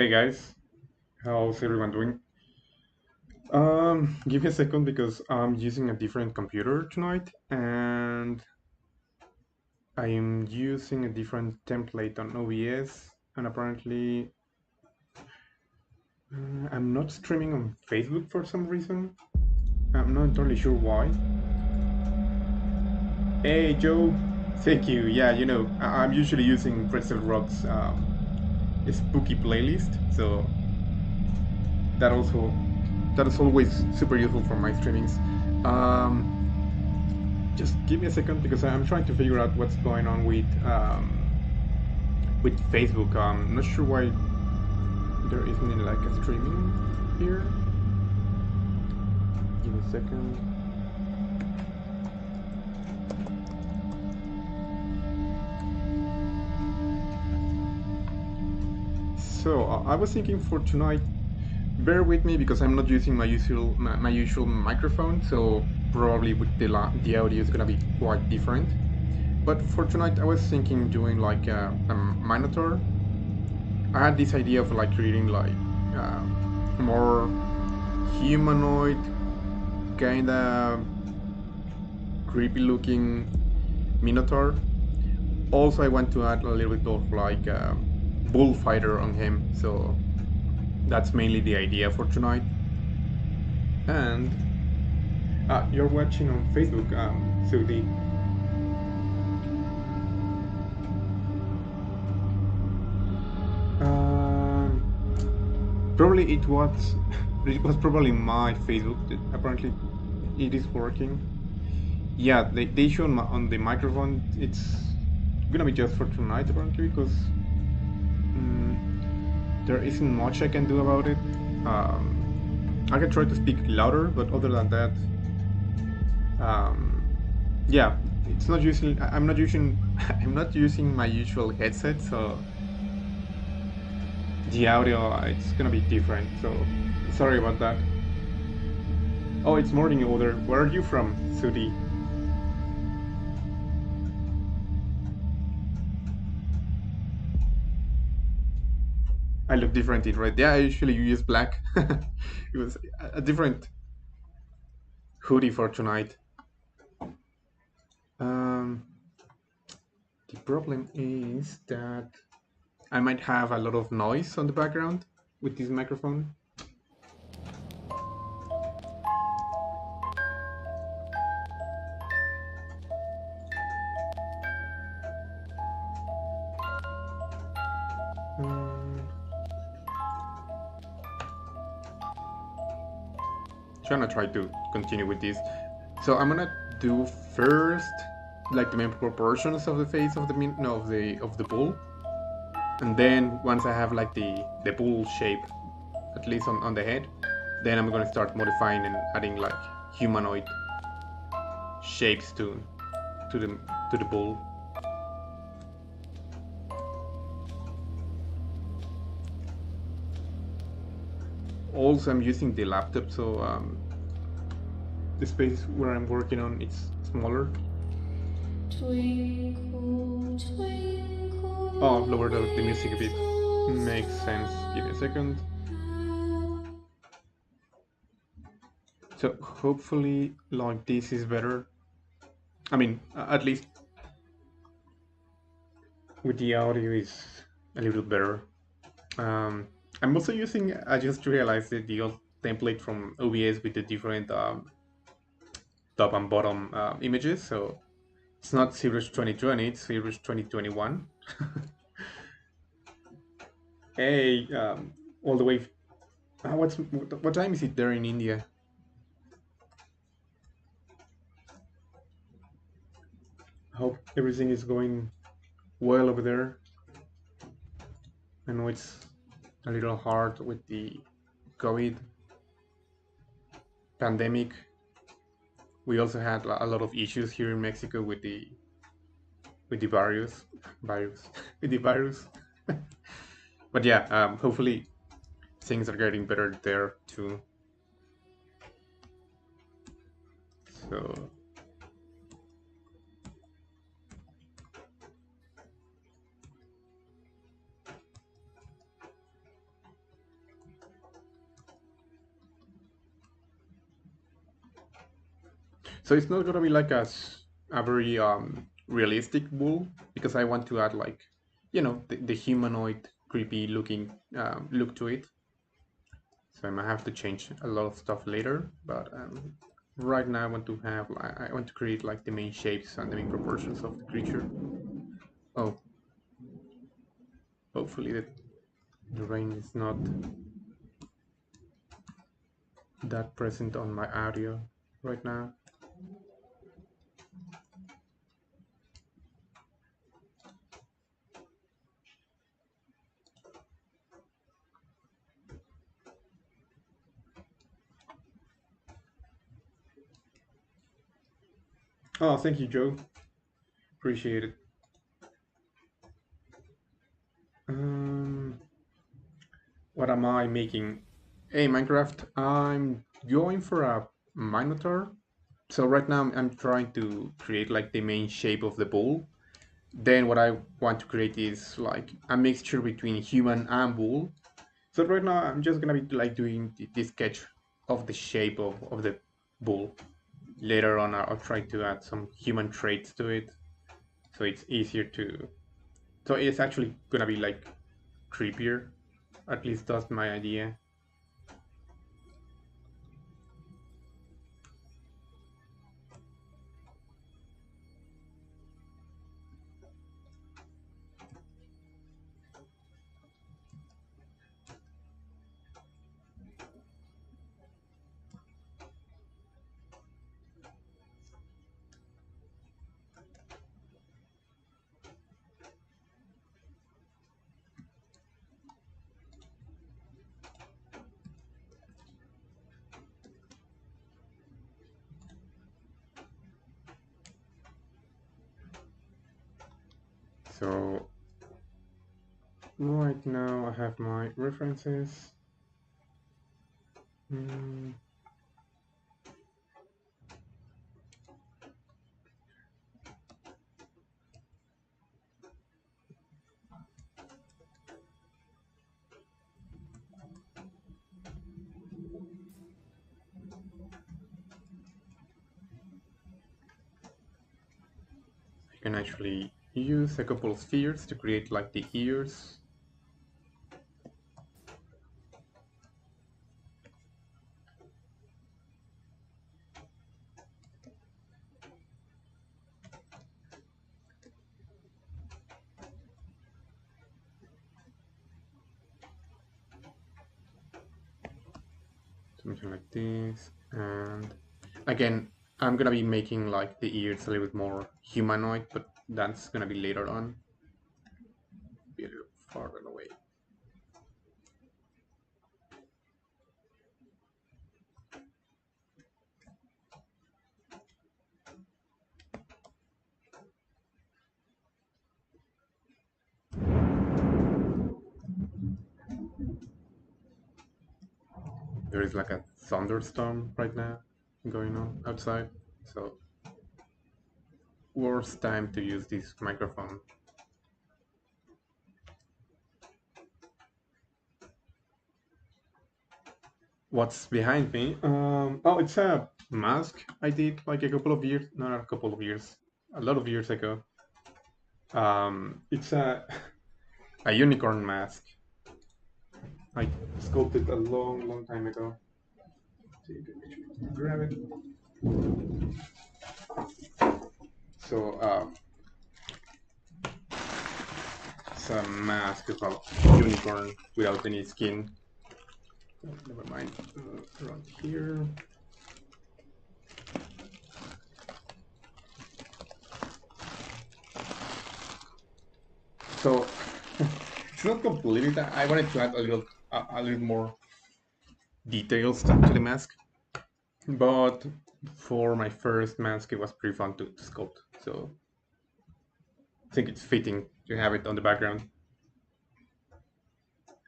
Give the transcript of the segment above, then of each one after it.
Hey guys, how's everyone doing? Give me a second because I'm using a different computer tonight and I am using a different template on OBS and apparently I'm not streaming on Facebook for some reason. I'm not entirely sure why. Hey Joe, thank you. Yeah, I'm usually using Pretzel Rock's spooky playlist, so that also that is always super useful for my streamings. Um, just give me a second because I'm trying to figure out what's going on with Facebook. I'm not sure why there isn't like a streaming here. Give me a second. So I was thinking for tonight. Bear with me because I'm not using my usual microphone, so probably with the audio is gonna be quite different. But for tonight, I was thinking doing like a Minotaur. I had this idea of like creating like more humanoid, kind of creepy looking Minotaur. Also, I want to add a little bit of like bullfighter on him, so that's mainly the idea for tonight. And you're watching on Facebook, Sudi. Probably it was probably my Facebook. Apparently, it is working. Yeah, they show on the microphone. It's gonna be just for tonight apparently because there isn't much I can do about it. I can try to speak louder, but other than that, um, yeah, it's not using. I'm not using. I'm not using my usual headset, so the audio it's gonna be different. So sorry about that. Oh, it's morning order. Where are you from, Sudi? I look different in red. Yeah, I usually use black. It was a different hoodie for tonight. Um, the problem is that I might have a lot of noise on the background with this microphone. Um, Trying to try to continue with this. So I'm gonna do first like the main proportions of the face of the no, of the bull, and then once I have like the bull shape, at least on the head, then I'm gonna start modifying and adding like humanoid shapes to the to the bull. Also, I'm using the laptop, so the space where I'm working on is smaller. Twinkle, twinkle, Oh, lower the music a bit. Makes sense. Give me a second. So hopefully, like this is better. I mean, at least with the audio is a little better. Um, I'm also using. I just realized that the old template from OBS with the different top and bottom images. So it's not ZBrush 2020, it's ZBrush 2021. Hey, all the way. What time is it there in India? Hope everything is going well over there. I know it's a little hard with the COVID pandemic. We also had a lot of issues here in Mexico with the virus, with the virus. But yeah, hopefully things are getting better there too. So So it's not gonna be like a very realistic bull, because I want to add like, you know, the humanoid creepy looking look to it. So I might have to change a lot of stuff later, but right now I want to have, I want to create like the main shapes and the main proportions of the creature. Oh, hopefully the rain is not that present on my audio right now. Oh, thank you, Joe. Appreciate it. What am I making? Hey, Minecraft, I'm going for a Minotaur. So right now I'm trying to create like the main shape of the bull. Then what I want to create is like a mixture between human and bull. So right now I'm just gonna be like doing the sketch of the shape of the bull. Later on I'll try to add some human traits to it, so it's easier to, so it's actually gonna be like creepier. At least that's my idea. So right now I have my references. I can actually use a couple of spheres to create like the ears. Something like this. And again, I'm gonna be making like the ears a little bit more humanoid, but that's gonna be later on. Be a little farther away. There is like a thunderstorm right now going on outside, so worst time to use this microphone. What's behind me? Oh, it's a mask I did like a couple of years, not a couple of years, a lot of years ago. It's a unicorn mask. I sculpted a long time ago. So you can actually grab it. So it's a mask of a unicorn without any skin. Oh, never mind. Around here. So it's not completely that. I wanted to add a little more details to the mask, but for my first mask, it was pretty fun to sculpt. So I think it's fitting to have it on the background.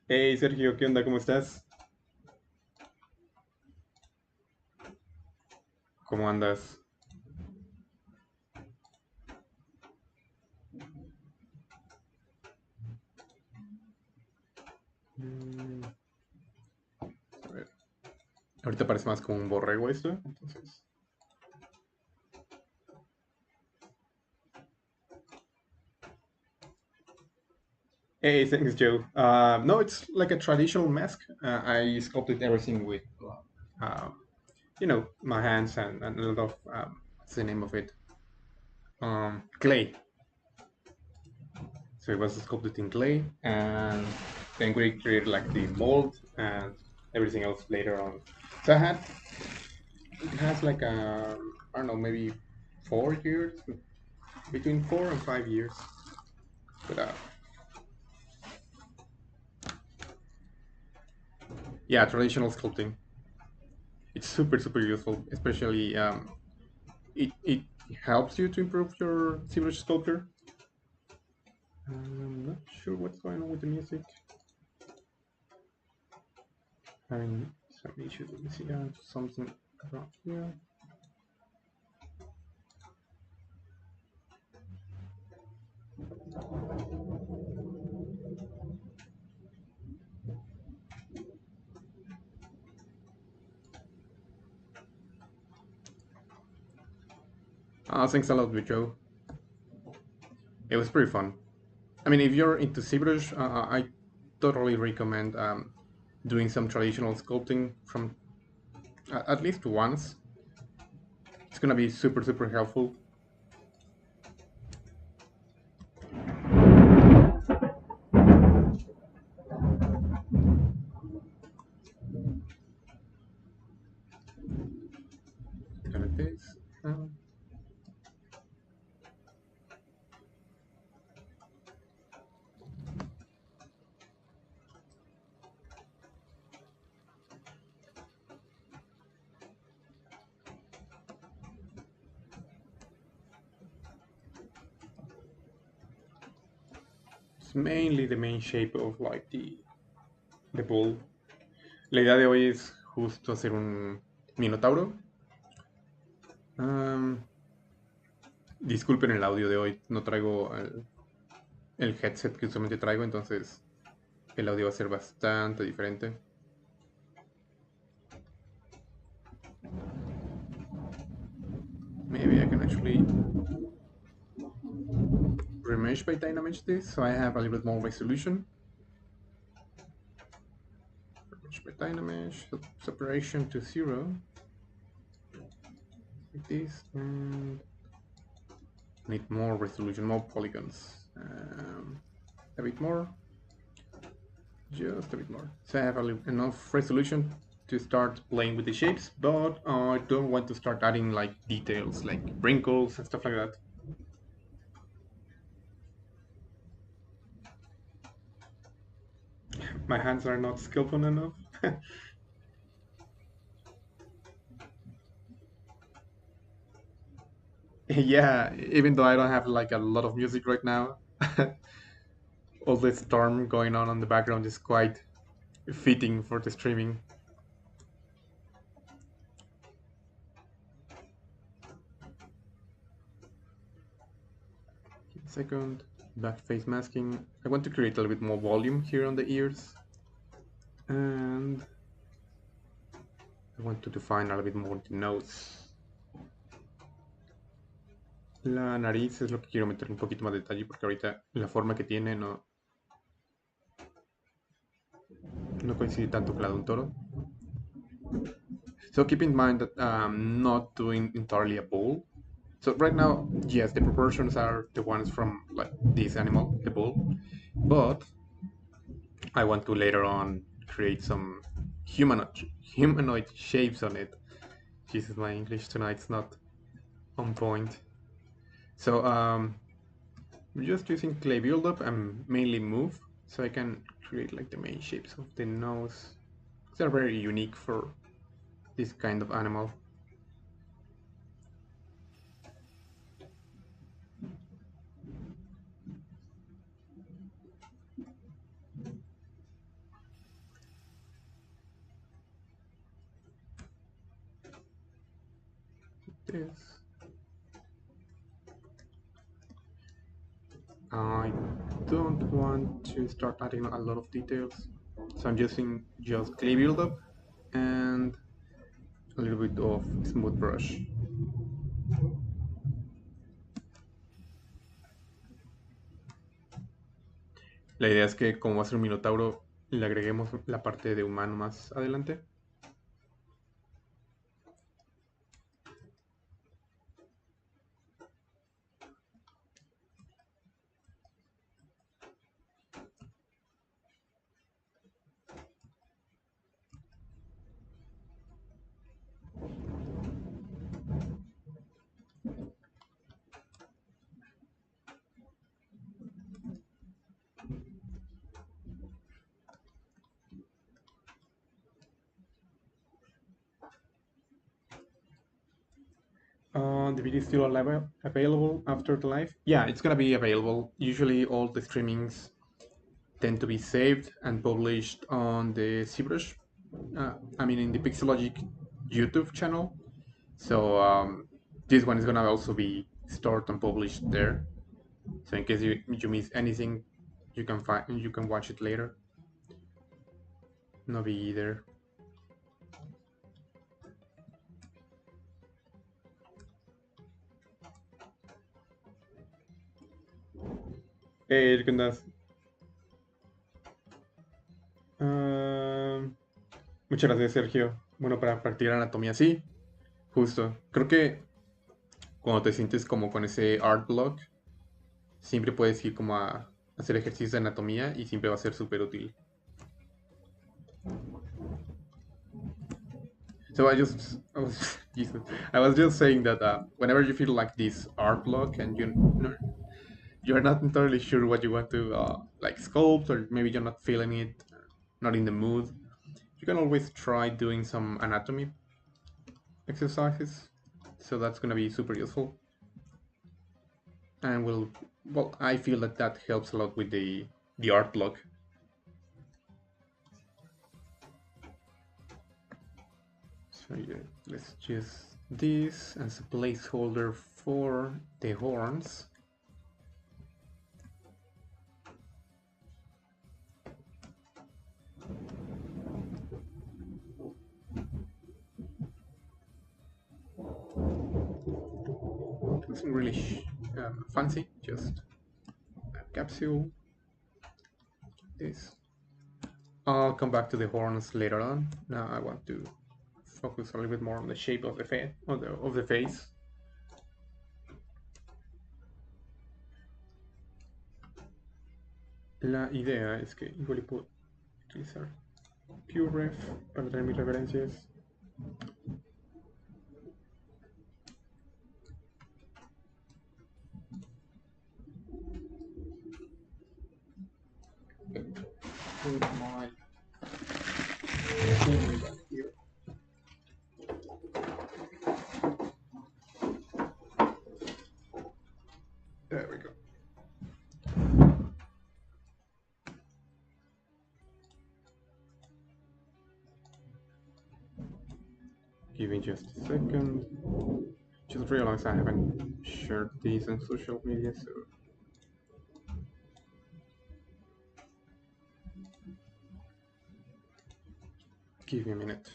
Hey Sergio, ¿qué onda? ¿Cómo estás? ¿Cómo andas? A ver. Ahorita parece más como un borrego esto, entonces. Hey, thanks, Joe. No, it's like a traditional mask. I sculpted everything with, uh, my hands and a lot of, what's the name of it? Clay. So it was sculpted in clay, and then we created like the mold and everything else later on. So it has like I don't know, maybe 4 years, between 4 and 5 years. But yeah, traditional sculpting. It's super useful, especially it helps you to improve your ZBrush sculpture. I'm not sure what's going on with the music. Having some issues. Let me see. Something around here. Thanks a lot, Joe. It was pretty fun. I mean, if you're into ZBrush, I totally recommend doing some traditional sculpting from at least once. It's gonna be super helpful. Like this. It's mainly the main shape of like the bull. La idea de hoy es justo hacer un minotauro. Disculpen el audio de hoy, no traigo el headset que usualmente traigo, entonces el audio va a ser bastante diferente. Maybe I can actually remesh by dynamesh this, so I have a little bit more resolution. Remesh by dynamesh, separation to 0. Like this, and need more resolution, more polygons. A bit more. Just a bit more. So I have enough resolution to start playing with the shapes, but I don't want to start adding like details like wrinkles and stuff like that. My hands are not skillful enough. Yeah, even though I don't have like a lot of music right now, all the storm going on the background is quite fitting for the streaming. Second, back face masking. I want to create a little bit more volume here on the ears. And I want to define a little bit more the nose. La nariz es lo que quiero meter un poquito más de detalle porque ahorita la forma que tiene no coincide tanto con la de un toro. So keep in mind that I'm not doing entirely a bull. So right now, yes, the proportions are the ones from like this animal, the bull, but I want to later on create some humanoid shapes on it. Jesus, my English tonight's not on point. So I'm just using clay buildup and mainly move, so I can create like the main shapes of the nose. They're very unique for this kind of animal. This. I don't want to start adding a lot of details, so I'm using just clay buildup and a little bit of smooth brush. La idea es que como va a ser un minotauro, le agreguemos la parte de humano más adelante. The video is still available after the live? Yeah, it's gonna be available. Usually all the streamings tend to be saved and published on the ZBrush. In the Pixologic YouTube channel. So this one is gonna also be stored and published there. So in case you miss anything, you can watch it later. No be either. Hey, ¿qué andas? Muchas gracias, Sergio. Bueno, para practicar anatomía, sí, justo. Creo que cuando te sientes como con ese art block, siempre puedes ir como a hacer ejercicios de anatomía y siempre va a ser súper útil. So I was just saying that whenever you feel like this art block and you're not entirely sure what you want to like sculpt, or maybe you're not feeling it, not in the mood, you can always try doing some anatomy exercises. So that's gonna be super useful, and I feel that helps a lot with the art block. So yeah, let's use this as a placeholder for the horns. Nothing really fancy, just a capsule. This. I'll come back to the horns later on. Now I want to focus a little bit more on the shape of the face. La idea es que igual puedo utilizar PureRef para tener mis referencias. Put my back here. There we go. Give me just a second. Just realized I haven't shared these on social media, so give me a minute.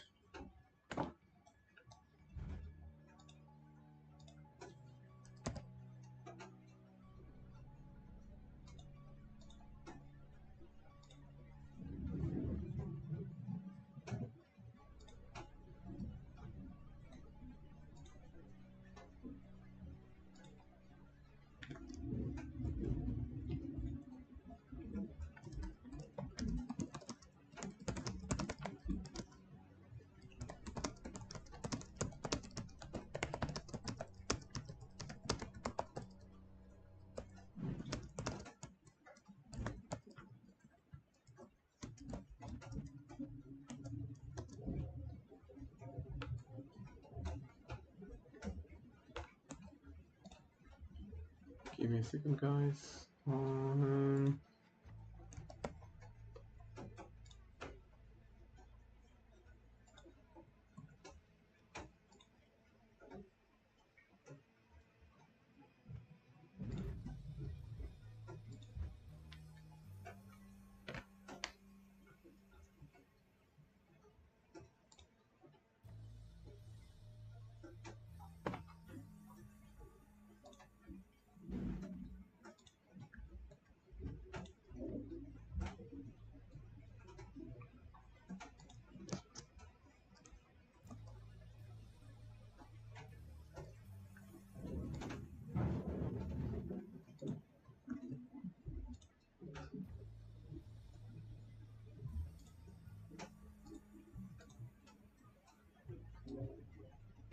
Give me a second, guys.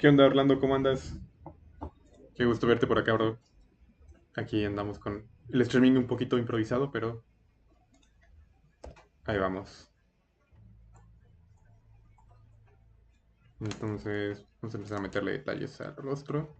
¿Qué onda, Orlando? ¿Cómo andas? Qué gusto verte por acá, bro. Aquí andamos con el streaming un poquito improvisado, pero ahí vamos. Entonces, vamos a empezar a meterle detalles al rostro.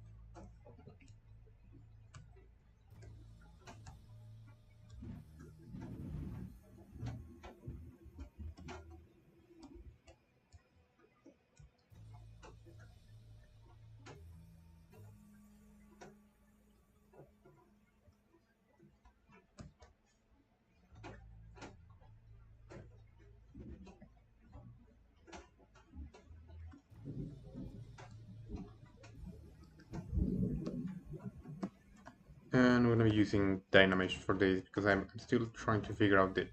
And we're going to be using ZRemesher for this because I'm still trying to figure out the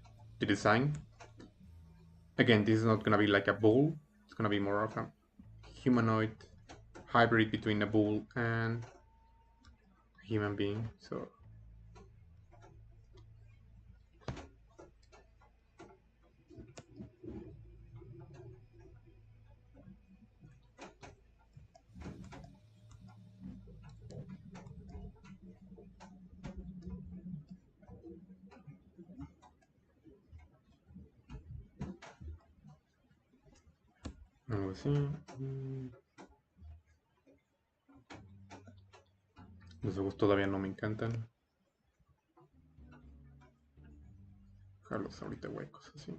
design. Again, this is not going to be like a bull. It's going to be more of a humanoid hybrid between a bull and a human being. So algo así. Los ojos todavía no me encantan. Dejarlos ahorita huecos así.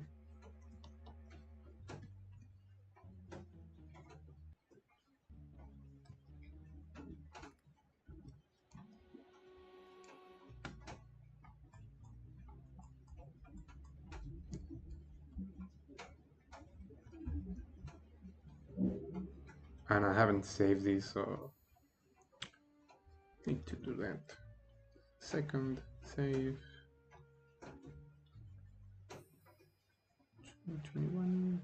And I haven't saved these, so need to do that. Second save. 21.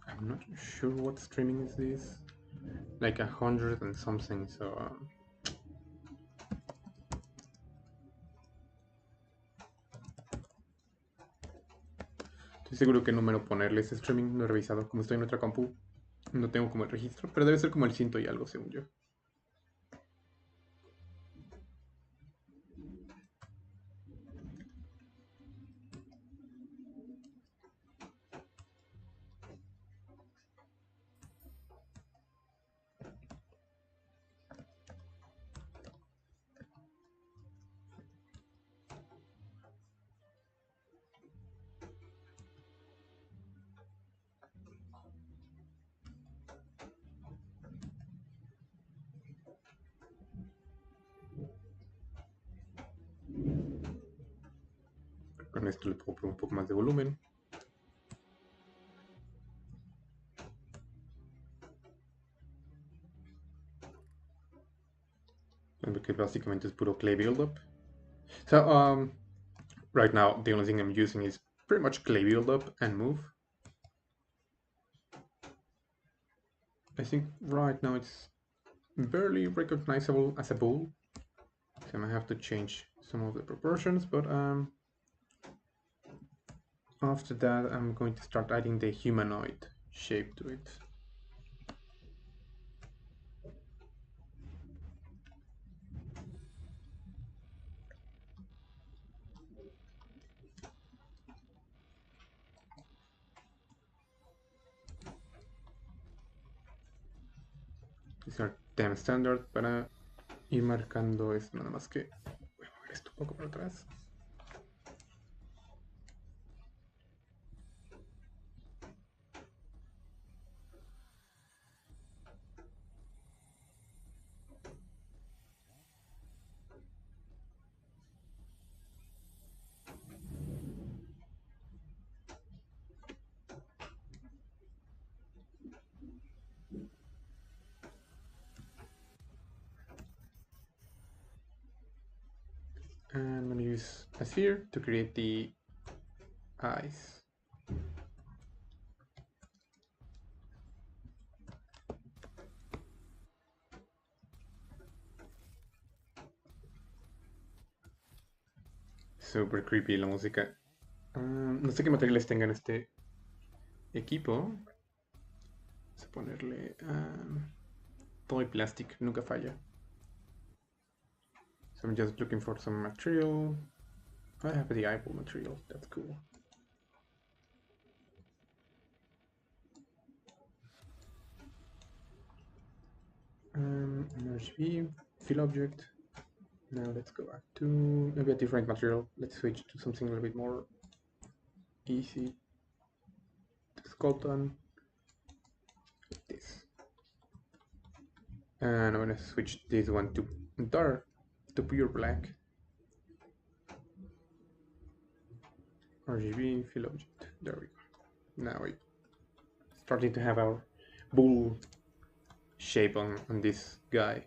I'm not sure what streaming is this. Like 100 and something, so estoy seguro qué número ponerle ese streaming. No he revisado, como estoy en otra compu. No tengo como el registro, pero debe ser como el 100 y algo, según yo. Con esto le puedo poner un poco más de volumen. Porque básicamente es puro clay buildup. So, right now, the only thing I'm using is pretty much clay buildup and move. I think right now it's barely recognizable as a bull. So I might have to change some of the proportions, but after that I'm going to start adding the humanoid shape to it. These are temp standard para ir marcando esto, nada más que voy a mover esto un poco para atrás. And I'm going to use a sphere to create the eyes. Super creepy la música. No sé qué materiales tengan este equipo. Vamos a ponerle toy plastic, nunca falla. So I'm just looking for some material. I have the eyeball material, that's cool. RGB, fill object. Now let's go back to maybe a different material. Let's switch to something a little bit more easy to sculpt on. Like this. And I'm gonna switch this one to dark, to pure black. RGB, fill object. There we go. Now we're starting to have our bull shape on this guy.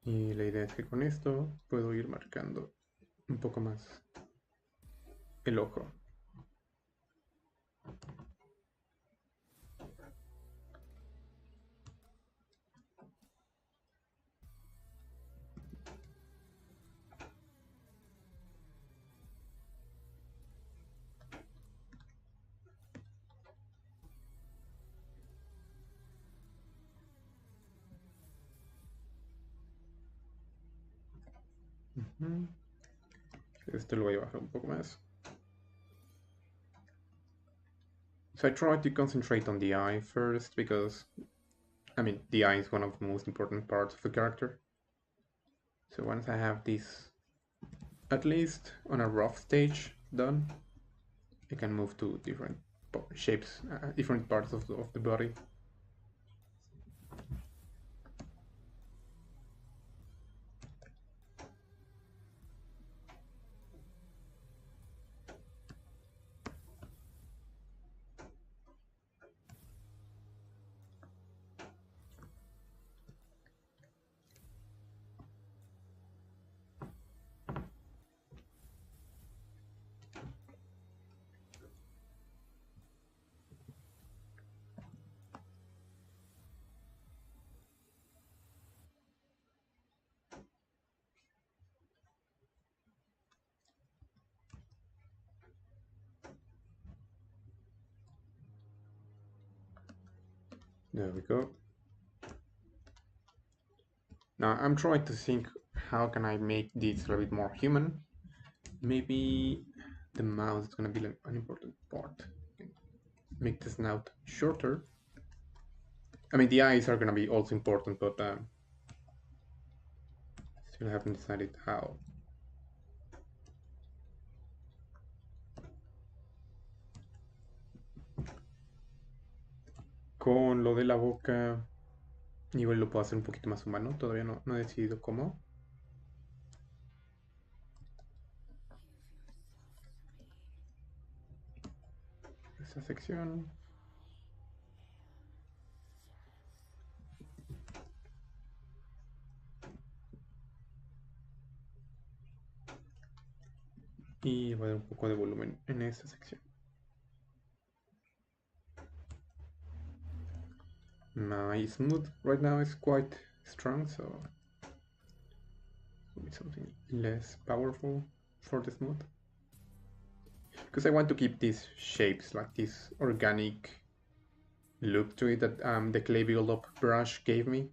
Y la idea es que con esto puedo ir marcando un poco más el ojo. Este lo voy a bajar un poco más. So I try to concentrate on the eye first because, I mean, the eye is one of the most important parts of the character. So once I have this, at least on a rough stage, done, I can move to different shapes, different parts of the body. There we go. Now I'm trying to think, how can I make this a little bit more human? Maybe the mouth is going to be an important part. Make the snout shorter. I mean, the eyes are going to be also important, but still haven't decided how. Con lo de la boca, igual lo puedo hacer un poquito más humano. Todavía no he decidido cómo. Esa sección. Y voy a dar un poco de volumen en esta sección. My smooth right now is quite strong, so maybe something less powerful for the smooth. Because I want to keep these shapes, like this organic look to it that the clay build-up brush gave me.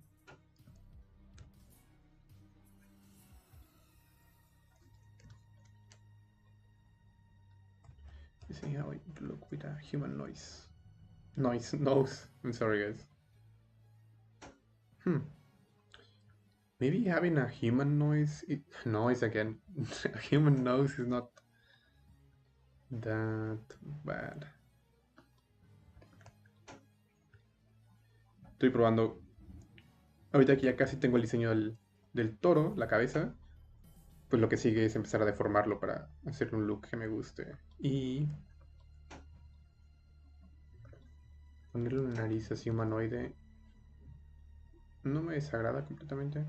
You see how it look with a human nose. I'm sorry, guys. Maybe having a human noise again. A human nose is not that bad. Estoy probando. Ahorita que ya casi tengo el diseño del toro, la cabeza, pues lo que sigue es empezar a deformarlo para hacerle un look que me guste. Y ponerle una nariz así humanoide no me desagrada completamente.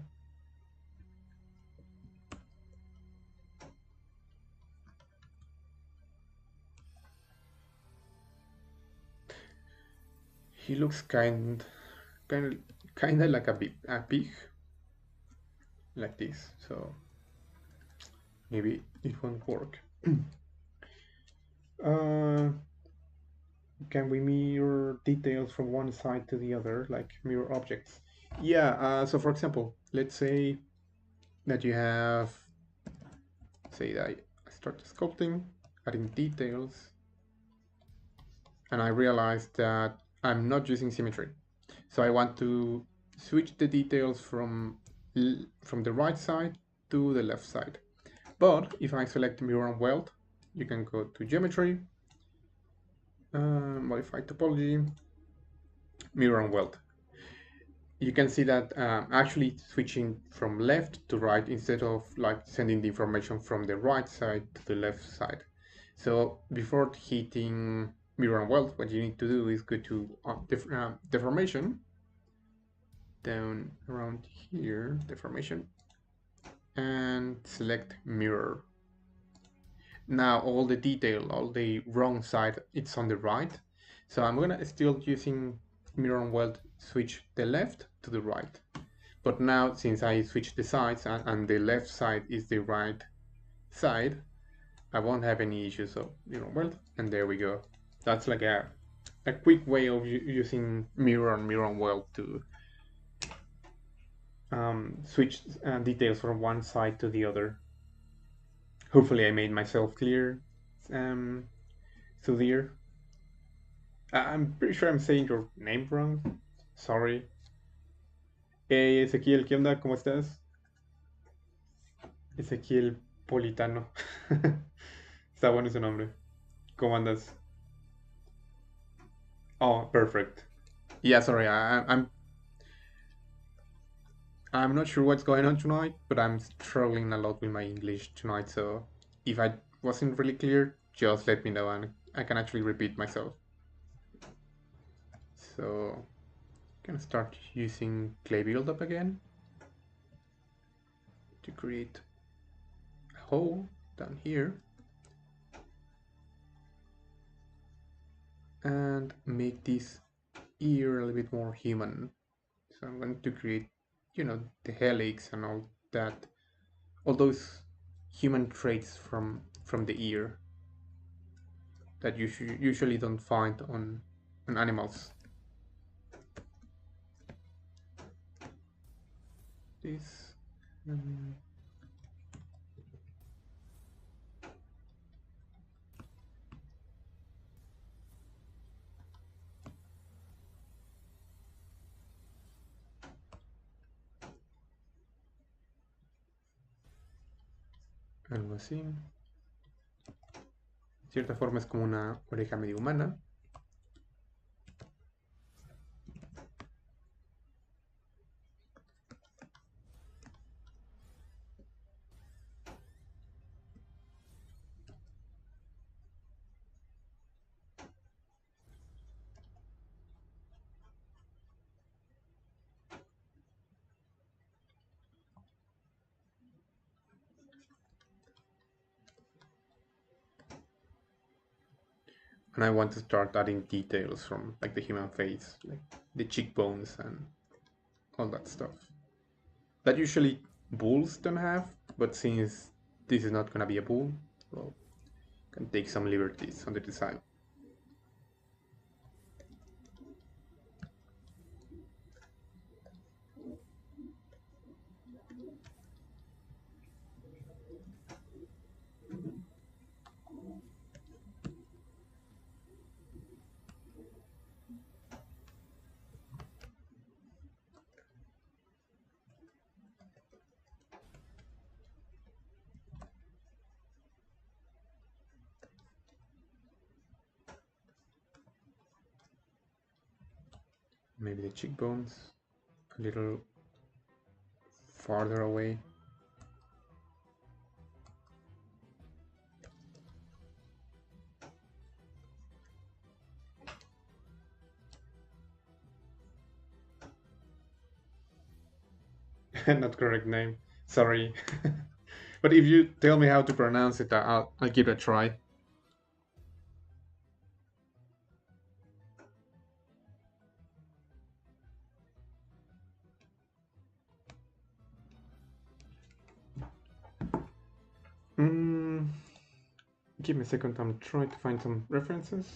He looks kind of like a pig, like this. So maybe it won't work. Can we mirror details from one side to the other, like mirror objects? Yeah. So for example, let's say that you have, say that I start sculpting, adding details, and I realize that I'm not using symmetry. So I want to switch the details from the right side to the left side. But if I select mirror and weld, you can go to geometry, modify topology, mirror and weld. You can see that actually switching from left to right instead of like sending the information from the right side to the left side. So before hitting mirror and weld, what you need to do is go to deformation, down around here, deformation, and select mirror. Now all the detail, all the wrong side, it's on the right. So I'm gonna still using mirror and weld, switch the left to the right. But now since I switched the sides and the left side is the right side, I won't have any issues. So mirror and weld, and there we go. That's like a quick way of using mirror and weld to switch details from one side to the other. Hopefully I made myself clear, Sudhir. I'm pretty sure I'm saying your name wrong. Sorry. Hey, Ezequiel, ¿qué onda? ¿Cómo estás? Ezequiel Politano. Está bueno ese nombre. ¿Cómo andas? Oh, perfect. Yeah, sorry. I'm not sure what's going on tonight, but I'm struggling a lot with my English tonight. So if I wasn't really clear, just let me know and I can actually repeat myself. So I'm gonna start using clay buildup again to create a hole down here and make this ear a little bit more human. So I'm going to create, the helix and all that, all those human traits from the ear that you usually don't find on animals. This. Algo así. De cierta forma es como una oreja medio humana. And I want to start adding details from like the human face, like the cheekbones and all that stuff. That usually bulls don't have, but since this is not gonna be a bull, well, can take some liberties on the design. Maybe the cheekbones a little farther away. Not correct name, sorry. But if you tell me how to pronounce it, I'll give it a try. Give me a second, I'm trying to find some references.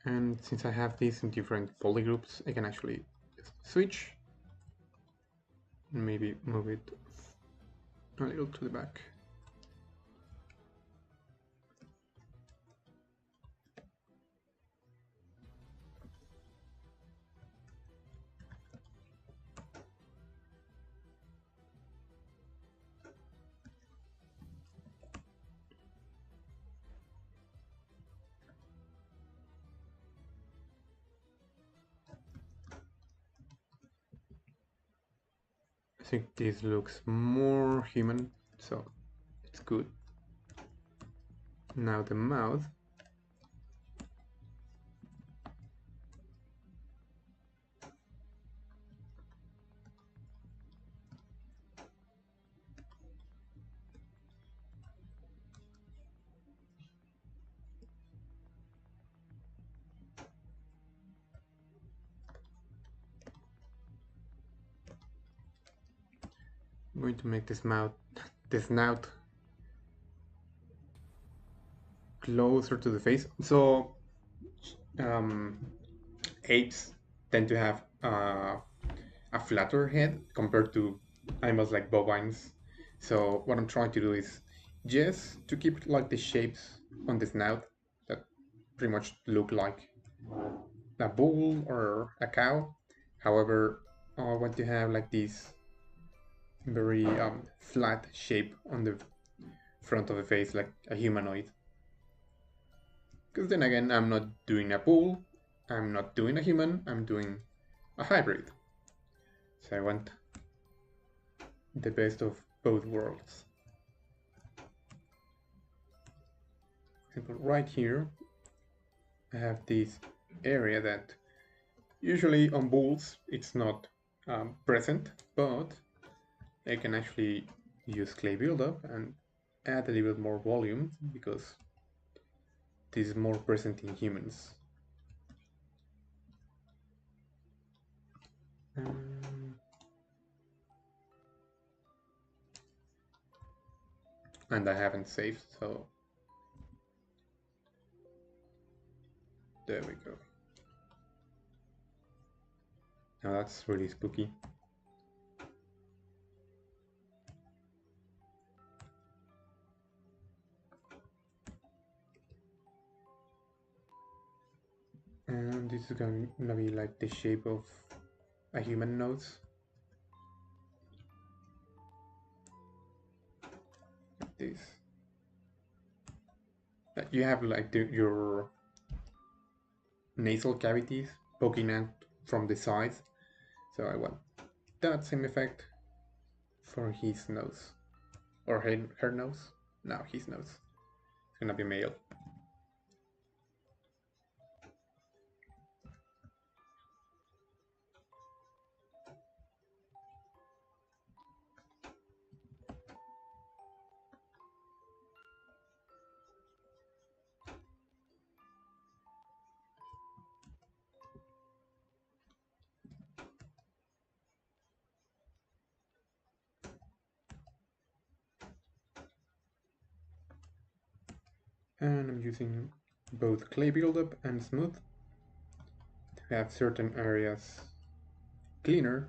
And since I have these in different polygroups, I can actually switch and maybe move it a little to the back. I think this looks more human, so it's good. Now the mouth. I'm going to make this snout closer to the face. So apes tend to have a flatter head compared to animals like bovines. So what I'm trying to do is just to keep like the shapes on the snout that pretty much look like a bull or a cow. However, I want to have like this very flat shape on the front of the face, like a humanoid. Because then again, I'm not doing a bull, I'm not doing a human, I'm doing a hybrid. So I want the best of both worlds. For example, right here, I have this area that usually on bulls it's not present, but I can actually use clay buildup and add a little bit more volume because this is more present in humans. And I haven't saved, so there we go. Now that's really spooky. And this is gonna be like the shape of a human nose. Like this. You have like your nasal cavities poking out from the sides. So I want that same effect for his nose. Or her nose. No, his nose. It's gonna be male. And I'm using both clay buildup and smooth to have certain areas cleaner.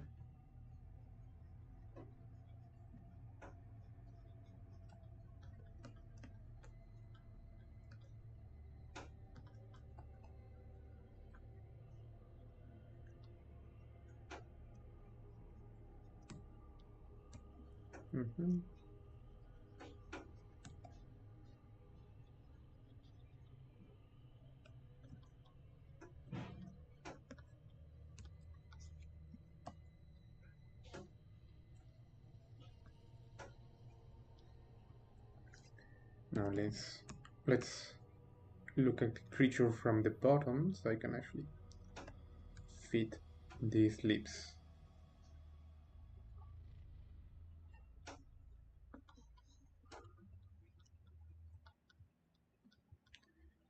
Now let's look at the creature from the bottom, so I can actually fit these lips.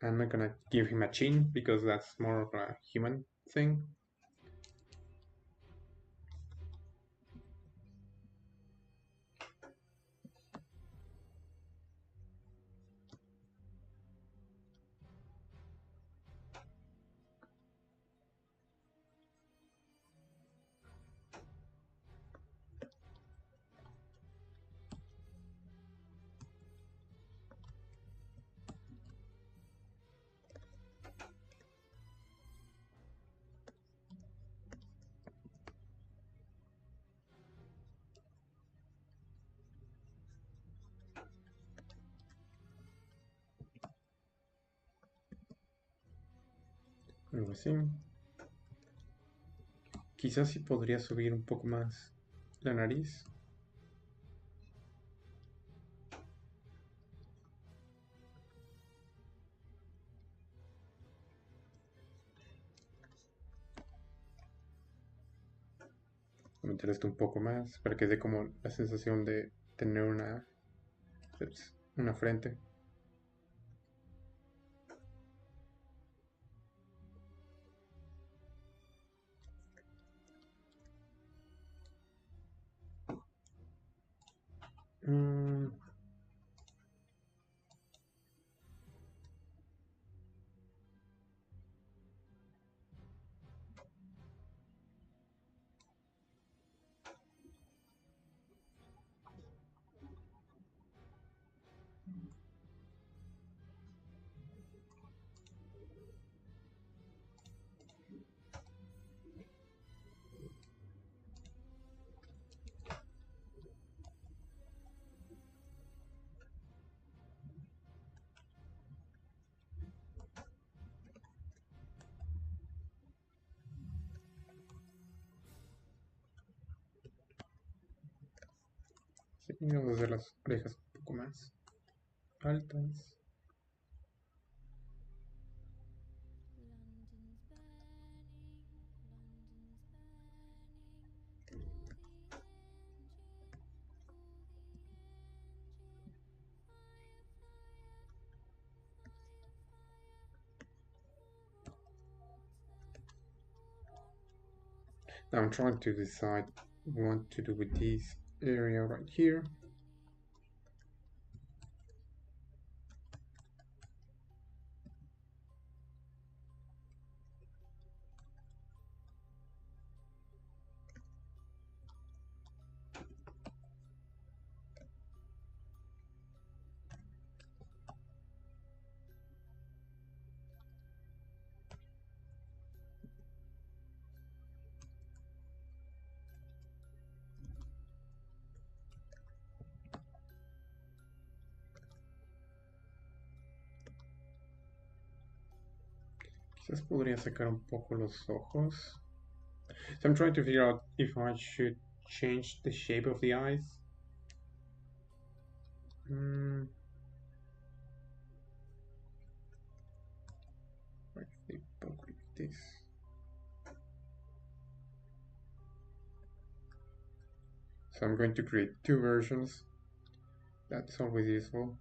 I'm not gonna give him a chin because that's more of a human thing. Algo así. Quizás sí podría subir un poco más la nariz. Aumentar esto un poco más para que dé como la sensación de tener una frente. Mm, sí, vamos a hacer las orejas un poco más altas. London's burning, London's burning. Pull the engine, pull the engine. Fire, fire, fire, fire. Pour on water, pour on water. Now I'm trying to decide what to do with this area right here. Quizás podría sacar un poco los ojos. So I'm trying to figure out if I should change the shape of the eyes. What if they poke like this? So I'm going to create two versions. That's always useful.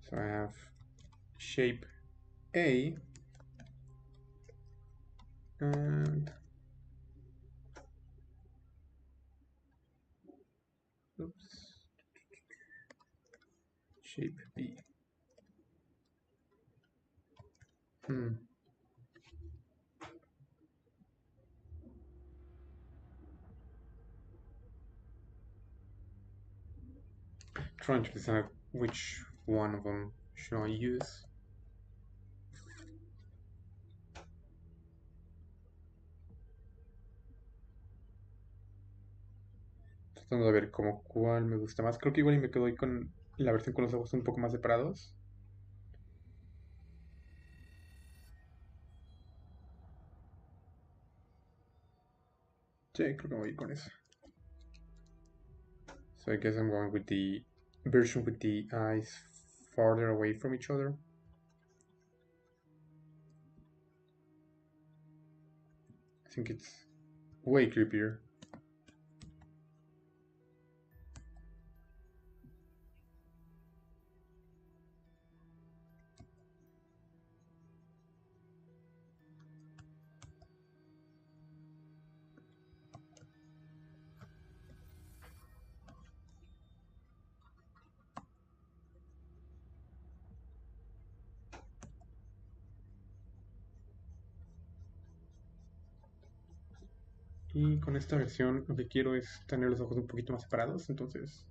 So I have shape A and oops, shape B. Trying to decide which one of them should I use. Tratando de ver como cuál me gusta más. Creo que igual y me quedo ahí con la versión con los ojos un poco más separados. Sí, creo que me voy a ir con eso. So I guess I'm going with the version with the eyes farther away from each other. I think it's way creepier. Y con esta versión lo que quiero es tener los ojos un poquito más separados, entonces...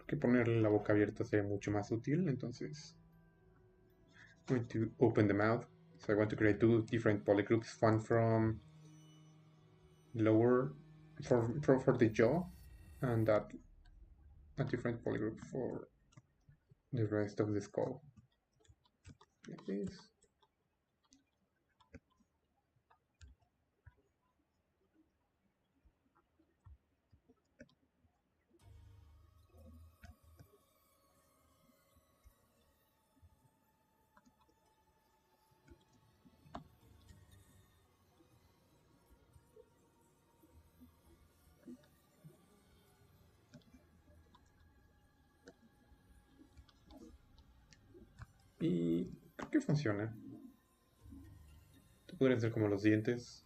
que ponerle la boca abierta sería mucho más útil, entonces I'm going to open the mouth. So I want to create two different polygroups, one from lower for the jaw, and that a different polygroup for the rest of the skull. Like this. Y creo que funciona. Esto podría ser como los dientes.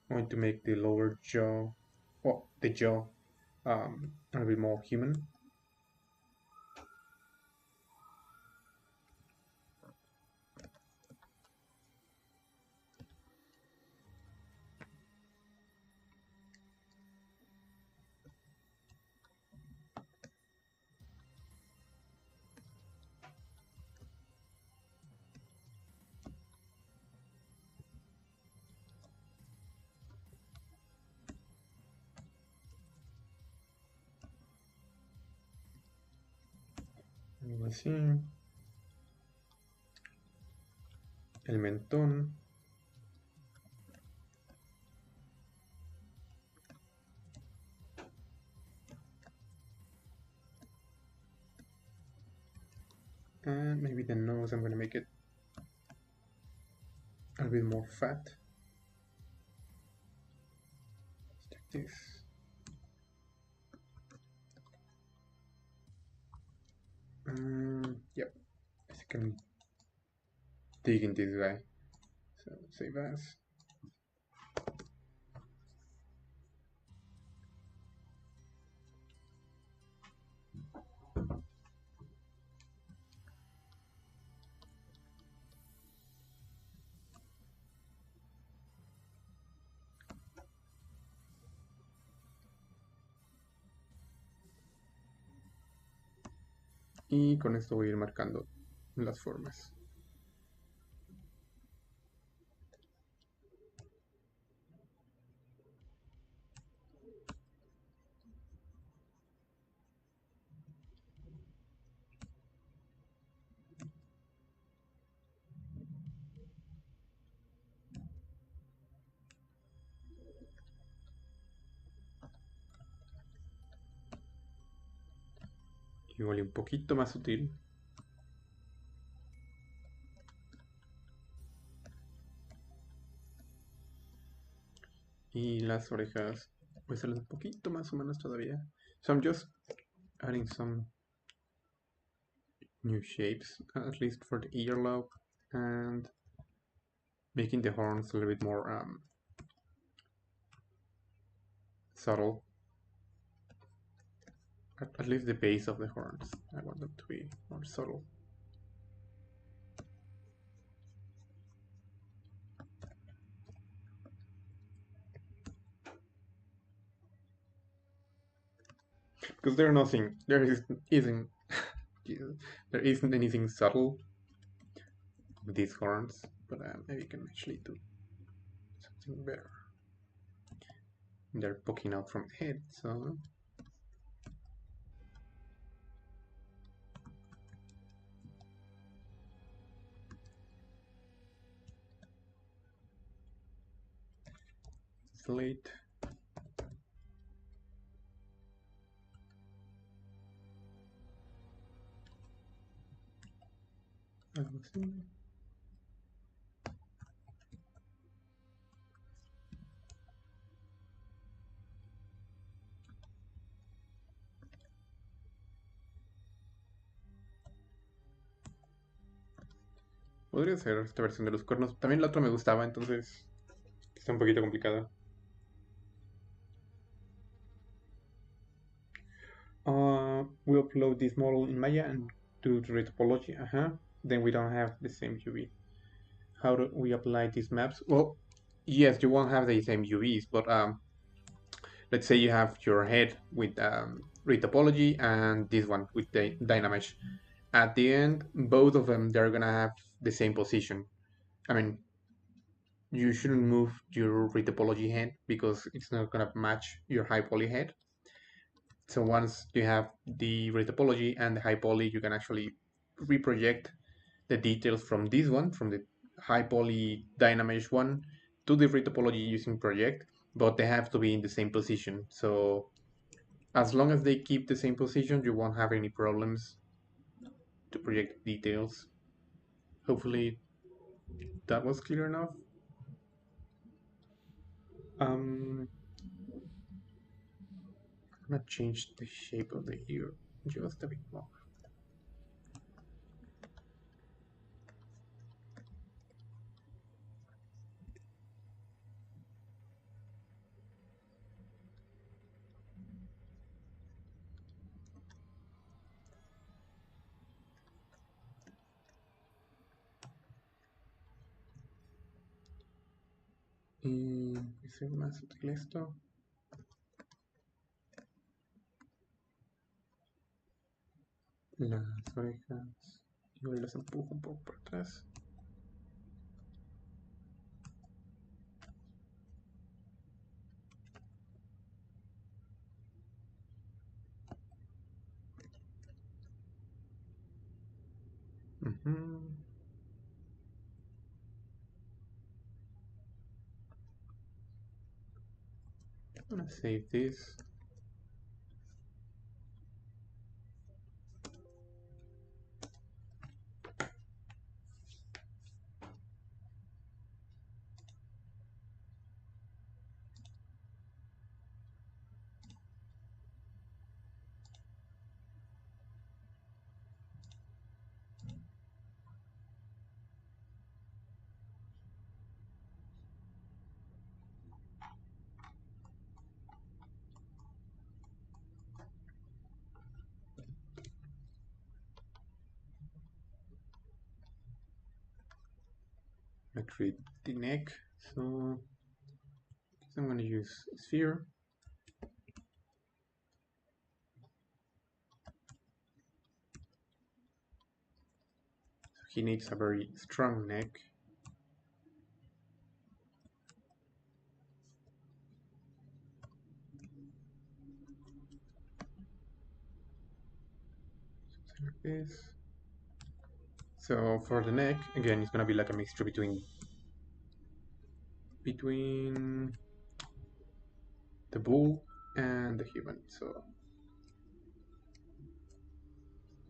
I'm going to make the lower jaw, well, the jaw, a bit more human. Algo así. El mentón. And maybe the nose, I'm going to make it a bit more fat. Like this. Yep, I think I'm digging this guy. So save as. Y con esto voy a ir marcando las formas. Igual y un poquito más sutil. Y las orejas voy a hacerlas un poquito más humanas todavía. So I'm just adding some new shapes, at least for the earlobe, and making the horns a little bit more subtle. At least the base of the horns. I want them to be more subtle. Because there isn't there isn't anything subtle with these horns, but maybe you can actually do something better. They're poking out from the head, so slate. Podría ser esta versión de los cuernos. También la otra me gustaba, entonces está un poquito complicada. We upload this model in Maya and do the retopology. Then we don't have the same UV. How do we apply these maps? Well, yes, you won't have the same UVs, but let's say you have your head with retopology and this one with the Dynamesh. At the end, both of them, they're gonna have the same position. I mean, you shouldn't move your retopology head because it's not gonna match your high poly head. So once you have the retopology and the high poly, you can actually reproject the details from this one, from the high poly Dynamesh one, to the retopology using project, but they have to be in the same position. So as long as they keep the same position, you won't have any problems to project details. Hopefully that was clear enough. I'm gonna change the shape of the ear just a bit more. Y hacer más útil esto. Las orejas. Igual las empujo un poco por atrás. I'm gonna save this. I create the neck, so I'm going to use sphere. So he needs a very strong neck. Something like this. So for the neck, again, it's going to be like a mixture between the bull and the human. So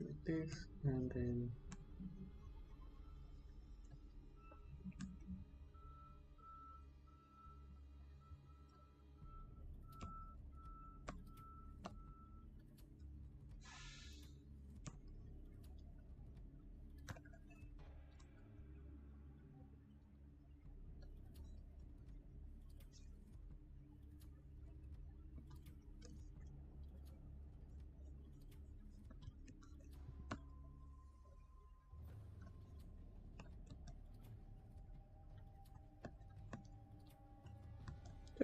like this, and then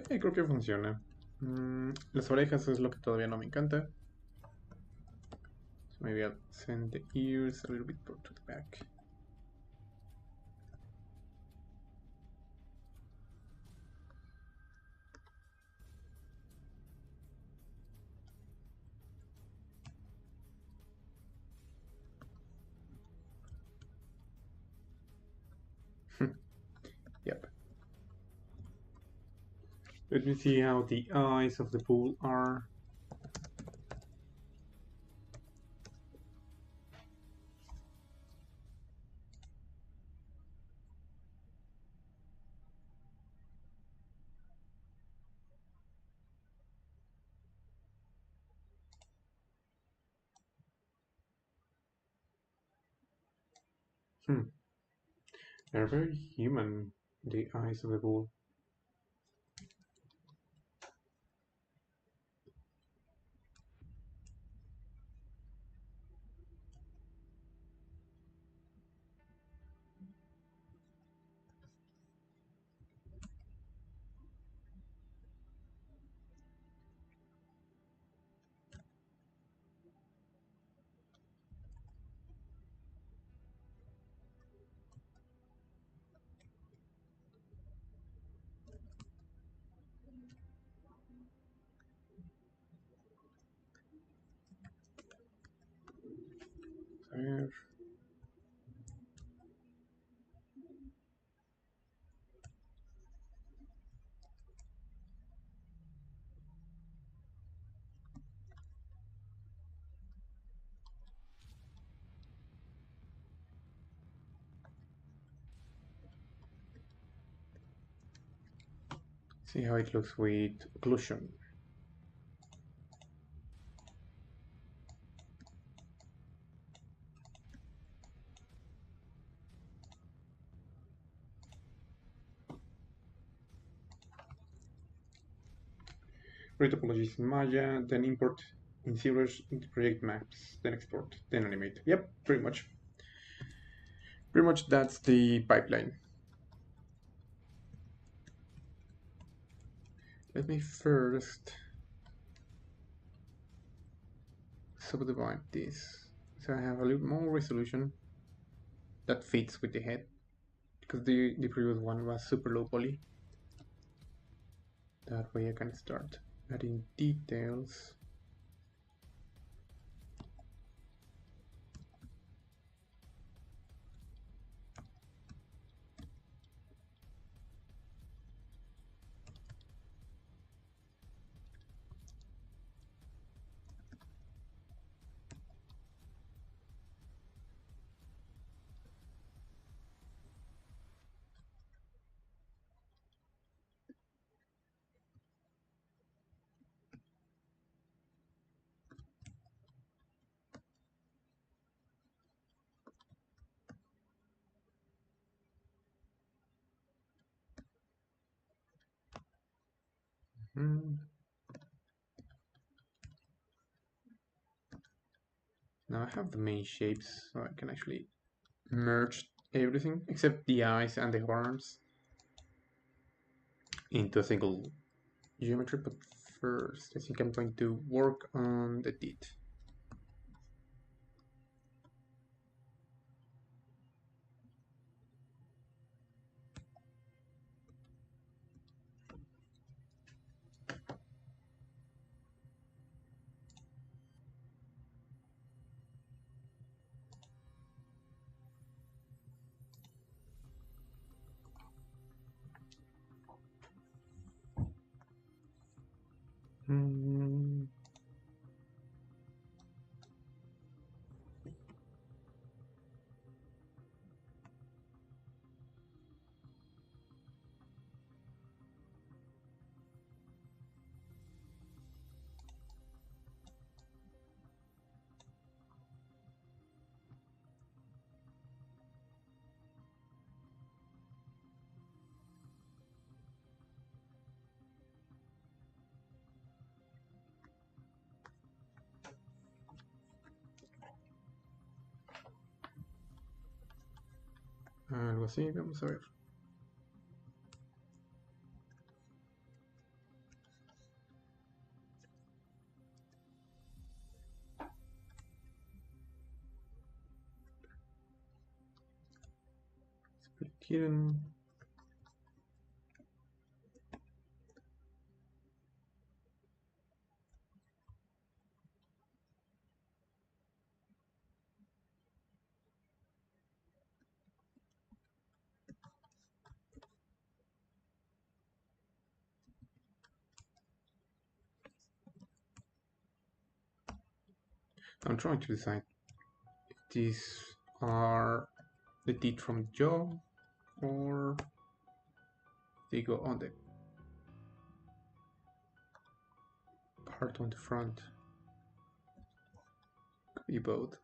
Creo que funciona. Las orejas es lo que todavía no me encanta. So maybe I'll send the ears a little bit more to the back. Yep. Let me see how the eyes of the bull are. They're very human, the eyes of the bull. There. See how it looks with occlusion. Retopology is in Maya, then import in ZBrush into project maps, then export, then animate. Yep, pretty much. Pretty much that's the pipeline. Let me first subdivide this so I have a little more resolution that fits with the head, because the previous one was super low poly. That way I can start adding details. Now I have the main shapes, so I can actually merge everything except the eyes and the horns into a single geometry. But first, I think I'm going to work on the teeth. Algo así, vamos a ver. Kitten. I'm trying to decide if these are the teeth from the jaw or they go on the part on the front. Could be both.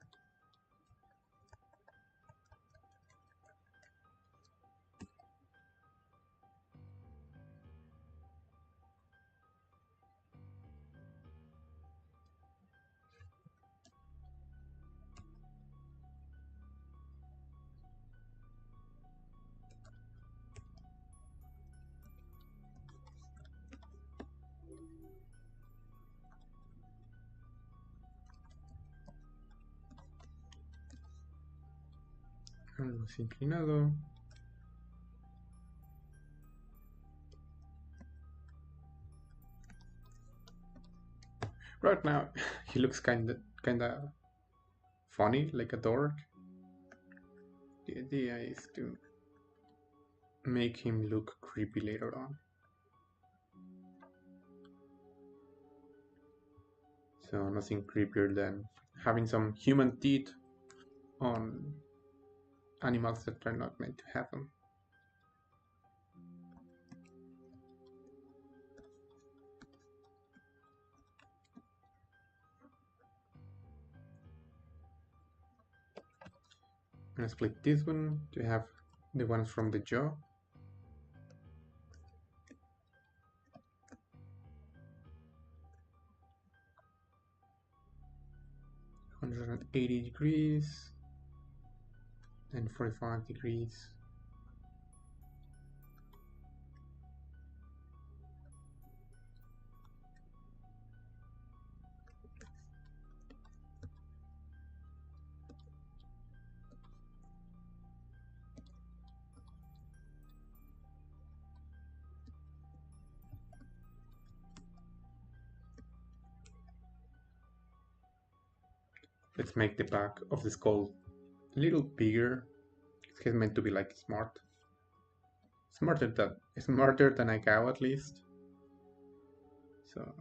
Algo más inclinado. Right now, he looks kinda funny, like a dork. The idea is to make him look creepy later on. So nothing creepier than having some human teeth on animals that are not meant to have them. I'm gonna split this one to have the ones from the jaw. (180°) and 45°. Let's make the back of the skull a little bigger. It's meant to be like smart. Smarter than a cow at least. So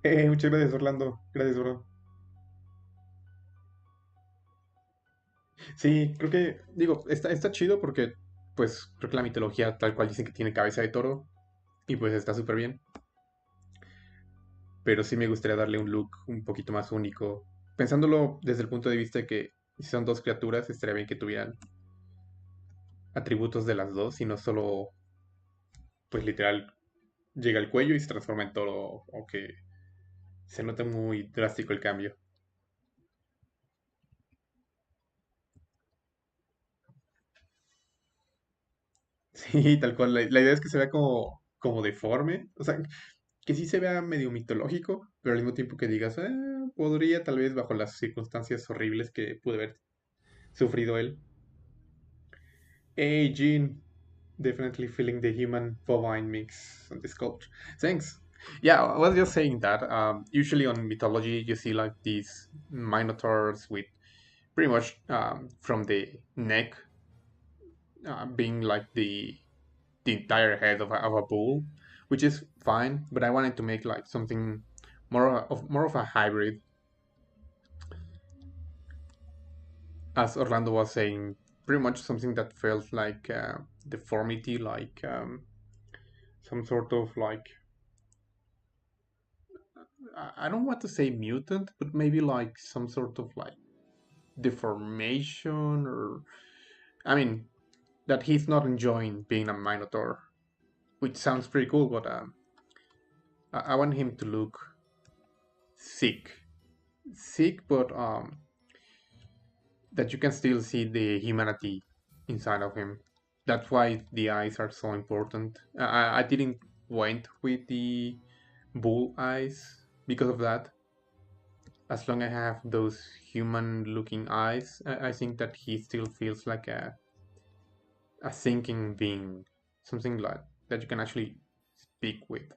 muchas gracias, Orlando. Gracias, bro. Sí, creo que, digo, está chido porque, pues, creo que la mitología tal cual dicen que tiene cabeza de toro y pues está súper bien. Pero sí me gustaría darle un look un poquito más único. Pensándolo desde el punto de vista de que si son dos criaturas, estaría bien que tuvieran atributos de las dos y no solo, pues, literal, llega al cuello y se transforma en toro o que se nota muy drástico el cambio. Sí, tal cual. La idea es que se vea como deforme. O sea, que sí se vea medio mitológico, pero al mismo tiempo que digas, podría tal vez bajo las circunstancias horribles que pude haber sufrido él. Hey, Jean, definitely feeling the human bovine mix on the sculpture. Thanks. Yeah, I was just saying that. Usually on mythology, you see like these minotaurs with pretty much from the neck being like the entire head of a bull, which is fine. But I wanted to make like something more of a hybrid, as Orlando was saying, pretty much something that felt like deformity, like some sort of like I don't want to say mutant, but maybe like some sort of like deformation, or I mean that he's not enjoying being a minotaur, which sounds pretty cool, but I want him to look sick, but that you can still see the humanity inside of him. That's why the eyes are so important. I didn't went with the bull eyes because of that. As long as I have those human-looking eyes, I think that he still feels like a thinking being, something like that you can actually speak with.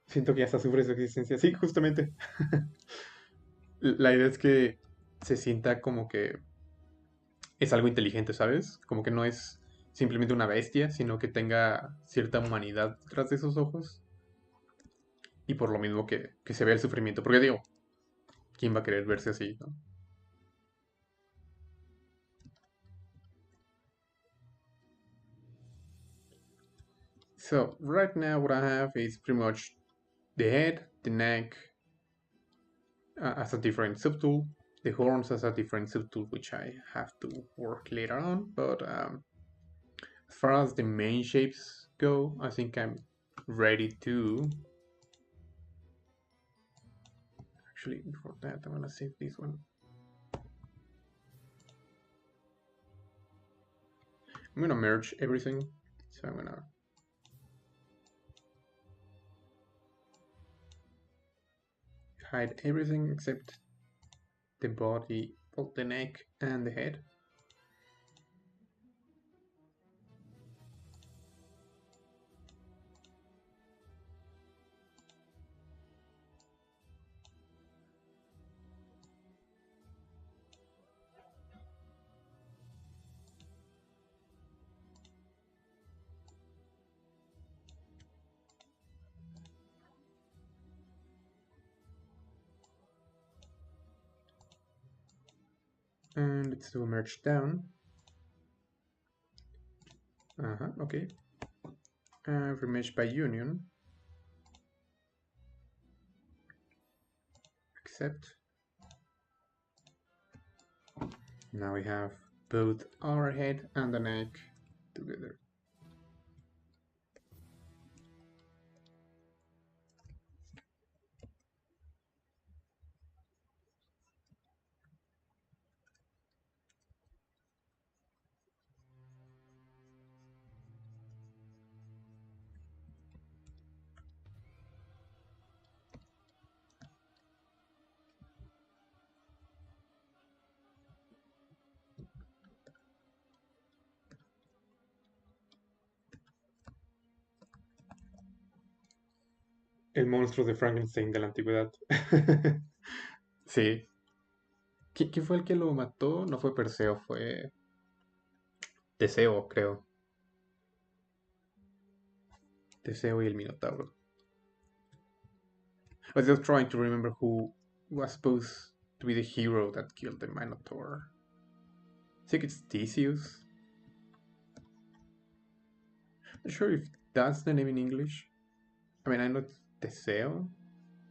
Siento que ya hasta sufre su existencia. Sí, justamente. La idea es que se sienta como que es algo inteligente, ¿sabes? Como que no es simplemente una bestia, sino que tenga cierta humanidad detrás de esos ojos. Y por lo mismo que se vea el sufrimiento. Porque digo, ¿quién va a querer verse así, no? So, right now what I have is pretty much the head, the neck as a different subtool, the horns as a different subtool, which I have to work later on. But as far as the main shapes go, I think I'm ready to... Actually, before that, I'm gonna save this one. I'm gonna merge everything. So I'm gonna hide everything except the body, well, the neck and the head. And let's do a merge down. Okay. Remesh by union. Accept. Now we have both our head and the neck together. El monstruo de Frankenstein de la antigüedad. Sí. ¿Quién fue el que lo mató? No fue Perseo, fue Teseo, creo. Teseo y el Minotauro. I was just trying to remember who was supposed to be the hero that killed the Minotaur. I think it's Theseus. Not sure if that's the name in English. I mean, I know it's Teseo,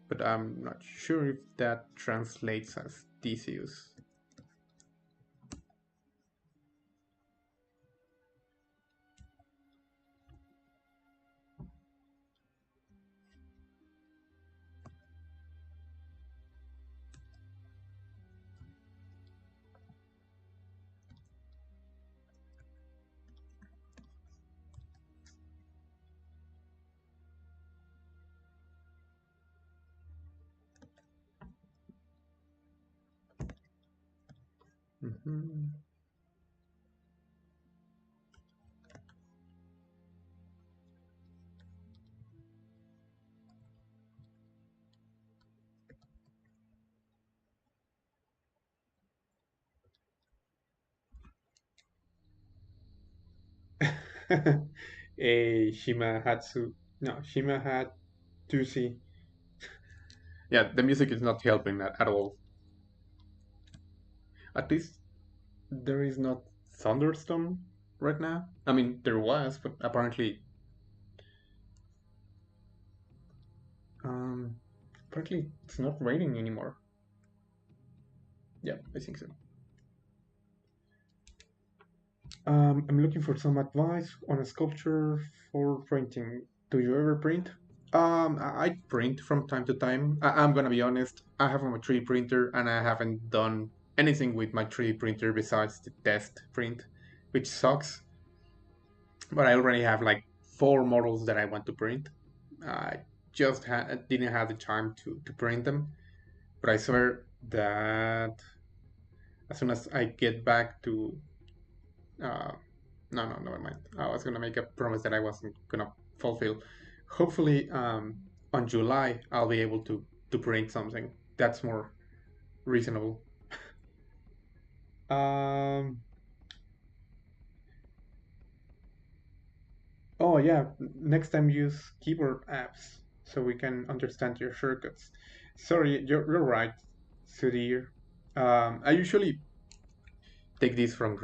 but I'm not sure if that translates as Theseus. Shimahatsu. No, Shimahatsushi. Yeah, the music is not helping that at all. At least there is not thunderstorm right now. I mean, there was, but apparently, apparently it's not raining anymore. Yeah, I think so. I'm looking for some advice on a sculpture for printing. Do you ever print? I print from time to time. I'm gonna be honest. I have a 3D printer and I haven't done anything with my 3D printer besides the test print, which sucks. But I already have like 4 models that I want to print. I just didn't have the time to print them. But I swear that as soon as I get back to uh, no, never mind. I was gonna make a promise that I wasn't gonna fulfill. Hopefully, on July I'll be able to print something that's more reasonable. Um, oh yeah, next time use keyboard apps so we can understand your shortcuts. Sorry, you're right, Sudhir. I usually take this for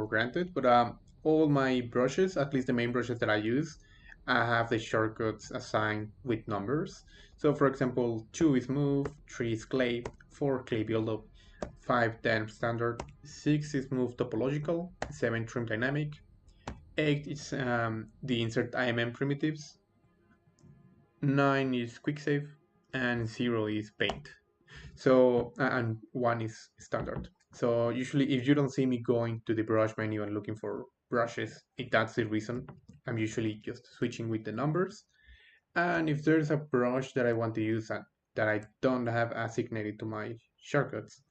granted, but all my brushes, at least the main brushes that I use, I have the shortcuts assigned with numbers. So for example, 2 is move, 3 is clay, 4 clay buildup, 5 10 standard, 6 is move topological, 7 trim dynamic, 8 is the insert IMM primitives, 9 is quick save, and 0 is paint. So, and 1 is standard. So usually if you don't see me going to the brush menu and looking for brushes, if that's the reason, I'm usually just switching with the numbers. And if there's a brush that I want to use that I don't have assignated to my shortcuts,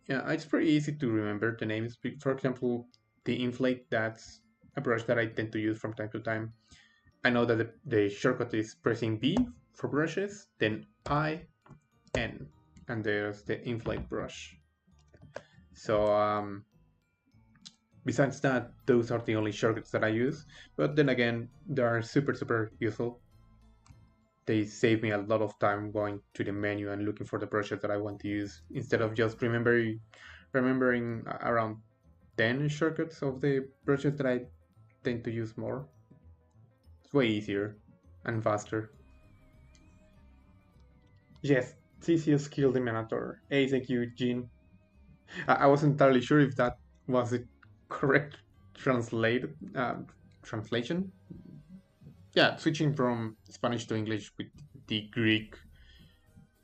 yeah, it's pretty easy to remember the names. For example, the inflate, that's a brush that I tend to use from time to time. I know that the shortcut is pressing B for brushes, then I, N, and there's the inflate brush. So besides that, those are the only shortcuts that I use. But then again, they are super useful. They save me a lot of time going to the menu and looking for the brushes that I want to use instead of just remembering around 10 shortcuts of the brushes that I tend to use more. It's way easier and faster. Yes, TCS killed the Minotaur. Hey, thank you, Jean. I wasn't entirely sure if that was the correct translation. Yeah, switching from Spanish to English with the Greek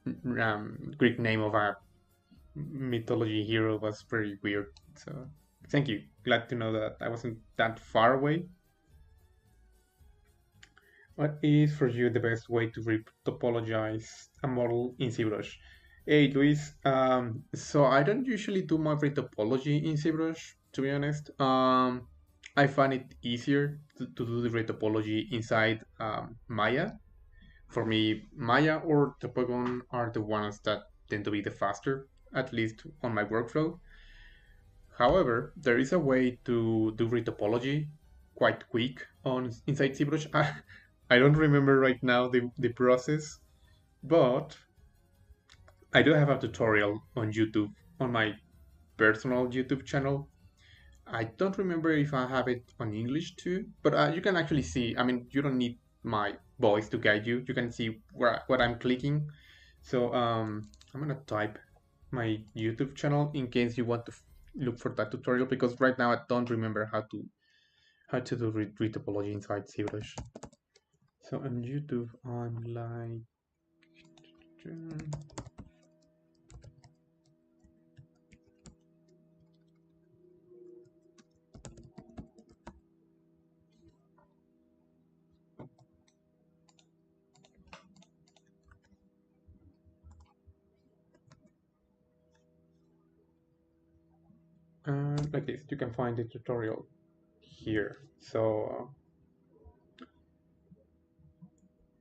name of a mythology hero was very weird. So thank you. Glad to know that I wasn't that far away. What is for you the best way to retopologize a model in ZBrush? Hey Luis, so I don't usually do my retopology in ZBrush, to be honest. I find it easier to do the retopology inside Maya. For me, Maya or Topogon are the ones that tend to be the faster, at least on my workflow. However, there is a way to do retopology quite quick on inside ZBrush. I don't remember right now the process, but I do have a tutorial on YouTube, on my personal YouTube channel. I don't remember if I have it on English too, but you can actually see. I mean, you don't need my voice to guide you. You can see what I'm clicking. So I'm gonna type my YouTube channel in case you want to look for that tutorial because right now I don't remember how to do retopology inside ZBrush. So on YouTube, I'm like. Like this, you can find the tutorial here. So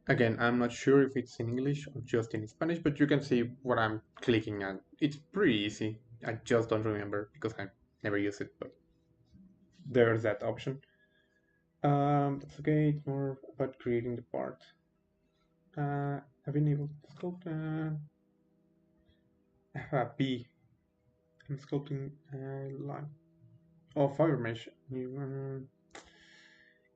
again, I'm not sure if it's in English or just in Spanish, but you can see what I'm clicking at. It's pretty easy. I just don't remember because I never use it, but there's that option. That's okay. It's more about creating the part. I've been able to sculpt. I have a B. I'm sculpting a line. Oh, fiber mesh.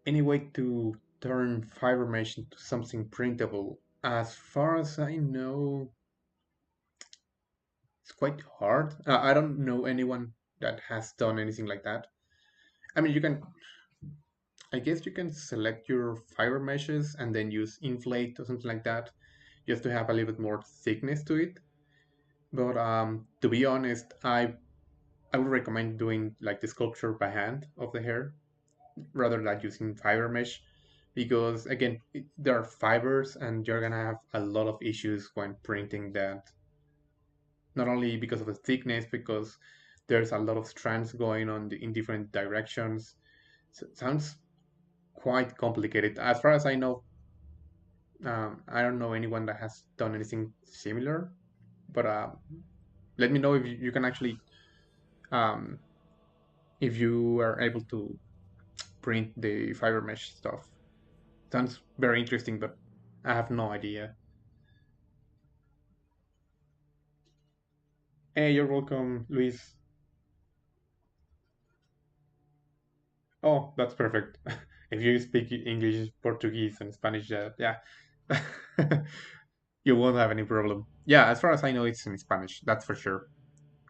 Any way to turn fiber mesh into something printable? As far as I know, it's quite hard. I don't know anyone that has done anything like that. I mean, I guess you can select your fiber meshes and then use inflate or something like that, just to have a little bit more thickness to it. But to be honest, I would recommend doing like the sculpture by hand of the hair rather than using fiber mesh, because again there are fibers and you're gonna have a lot of issues when printing that. Not only because of the thickness, because there's a lot of strands going on in different directions. So it sounds quite complicated. As far as I know, I don't know anyone that has done anything similar. But let me know if you can actually, um, if you are able to print the fiber mesh stuff. Sounds very interesting, but I have no idea. Hey, you're welcome, Luis. Oh, that's perfect. If you speak English, Portuguese, and Spanish, yeah, you won't have any problem. Yeah, as far as I know, it's in Spanish, that's for sure.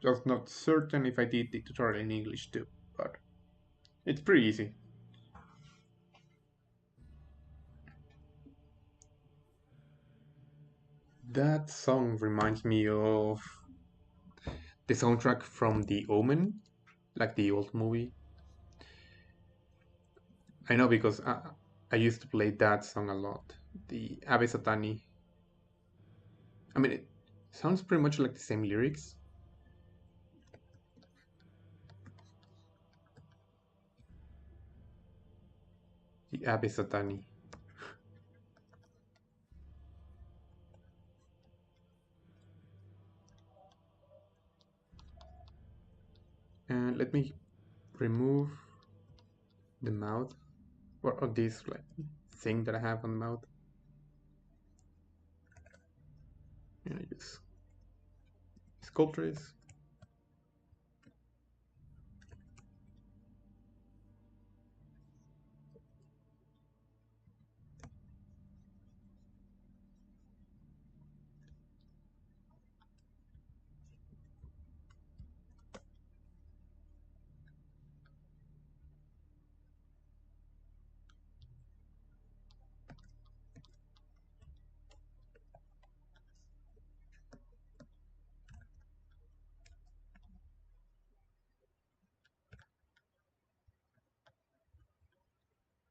Just not certain if I did the tutorial in English too, but it's pretty easy. That song reminds me of the soundtrack from The Omen, like the old movie. I know because I used to play that song a lot. The Ave Satani. I mean, it sounds pretty much like the same lyrics. The Ave Satani. And let me remove the mouth or this like thing that I have on the mouth. And I use sculptures.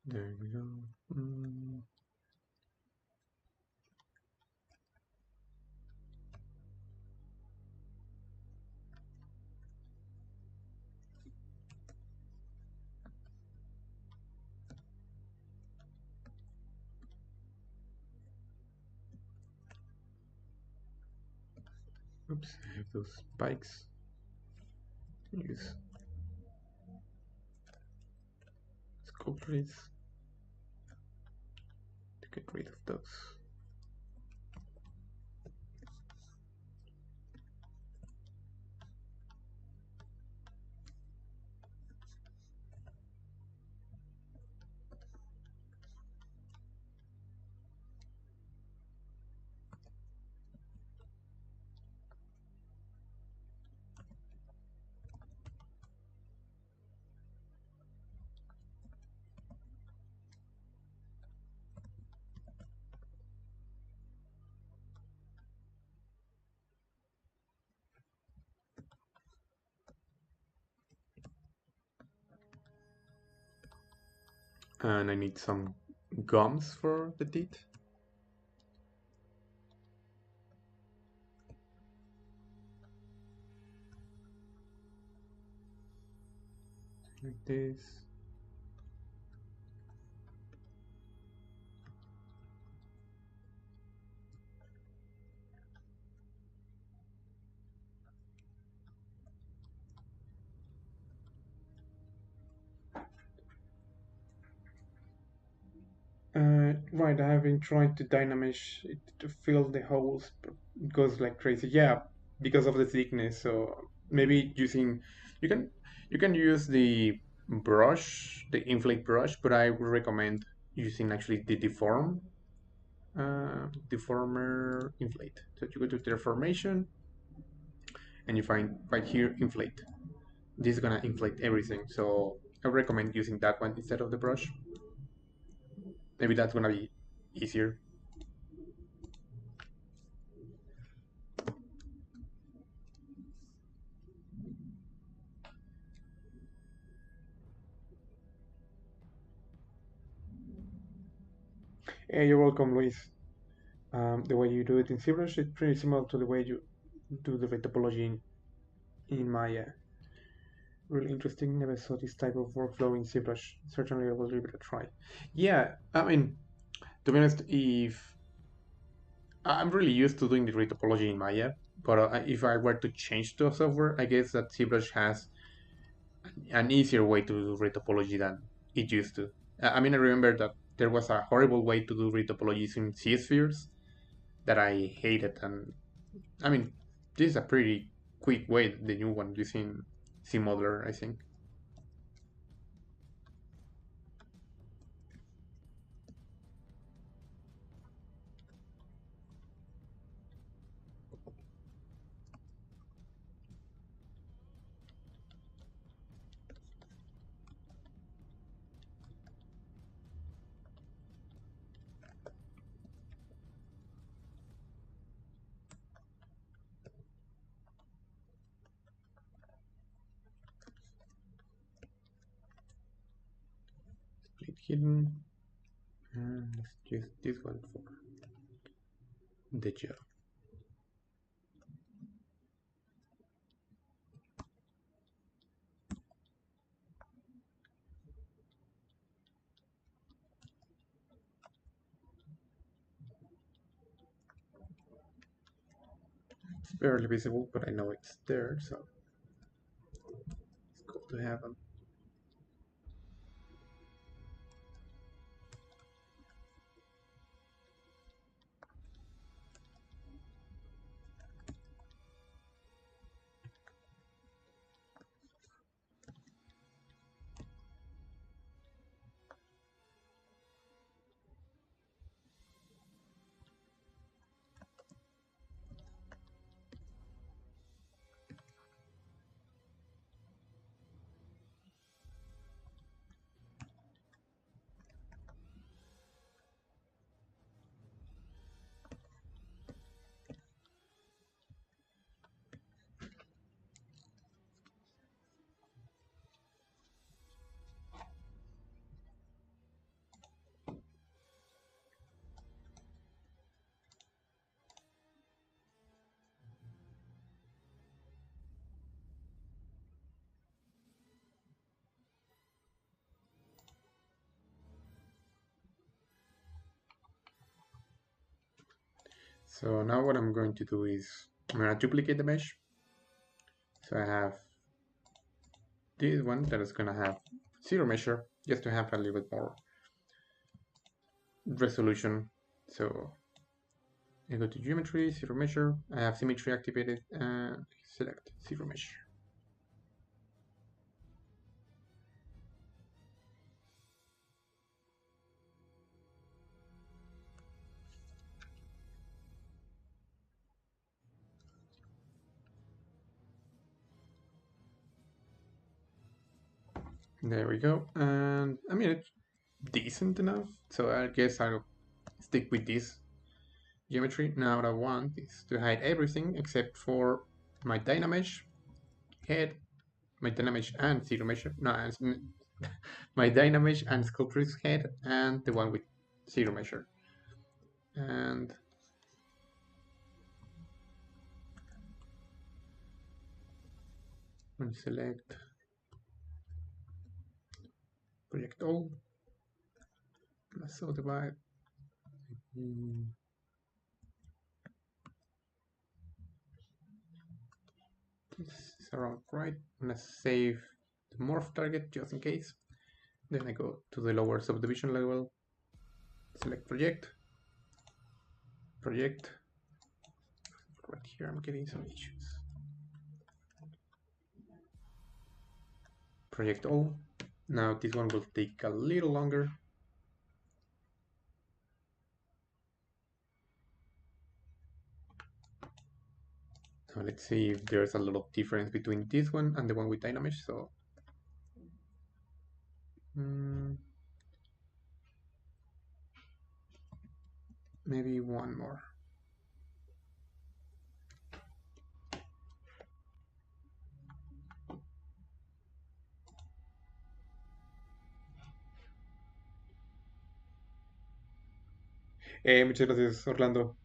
There we go. Oops, I have those spikes. Use sculptures to get rid of those. And I need some gums for the teeth. Like this. Right, I have been trying to dynamesh it to fill the holes, but it goes like crazy. Yeah, because of the thickness. So maybe using you can you can use the brush, the inflate brush, but I would recommend using actually the deformer inflate. So you go to deformation and you find right here inflate. This is gonna inflate everything. So I recommend using that one instead of the brush. Maybe that's gonna be easier. Hey, you're welcome, Luis. The way you do it in ZBrush is pretty similar to the way you do the retopology in Maya. Really interesting. Never saw this type of workflow in ZBrush. Certainly, I will give it a try. Yeah, I mean, to be honest, if I'm really used to doing the retopology in Maya, but if I were to change to a software, I guess that ZBrush has an easier way to do retopology than it used to. I mean, I remember that there was a horrible way to do retopology using C-spheres that I hated, and I mean, this is a pretty quick way, the new one using CModeler, I think. Split hidden. And let's use this one for the gel. It's barely visible, but I know it's there, so it's cool to have them. So now what I'm going to do is I'm going to duplicate the mesh. So I have this one that is going to have ZRemesher just to have a little bit more resolution. So I go to geometry, ZRemesher, I have symmetry activated, and select ZRemesher. There we go, and I mean it's decent enough, so I guess I'll stick with this geometry. Now what I want is to hide everything except for my Dynamesh head, my Dynamesh and ZRemesher, no, my Dynamesh and Sculptrix head, and the one with ZRemesher. And I'm going to select project all, subdivide. This is around right. I'm gonna save the morph target just in case. Then I go to the lower subdivision level, select project. Right here I'm getting some issues. Project all. Now this one will take a little longer. So let's see if there's a lot of difference between this one and the one with Dynamesh. So maybe one more. Muchas gracias, Orlando.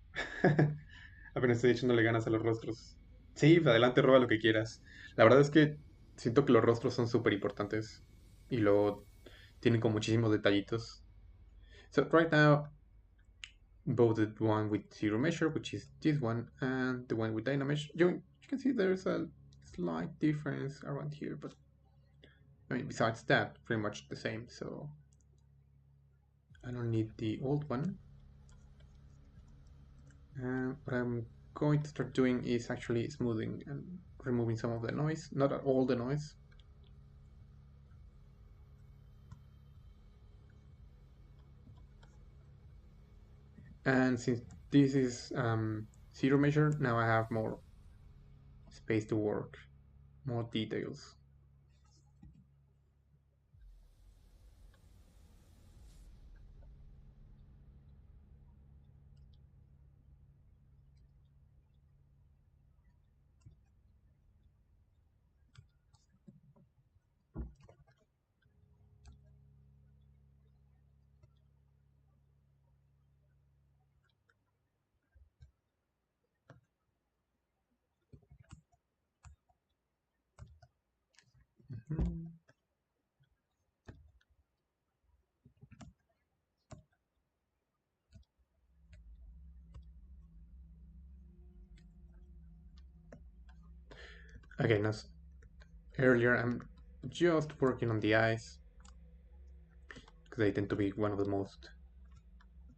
Apenas estoy echándole ganas a los rostros. Sí, adelante, roba lo que quieras. La verdad es que siento que los rostros son súper importantes. Y luego tienen con muchísimos detallitos. So right now, both the one with ZRemesher, which is this one, and the one with Dynamesh, you can see there's a slight difference around here, but I mean, besides that, pretty much the same. So I don't need the old one. What I'm going to start doing is actually smoothing and removing some of the noise, not all the noise. And since this is ZRemesher, now I have more space to work, more details. Mhm. Okay, now earlier I'm just working on the eyes because they tend to be one of the most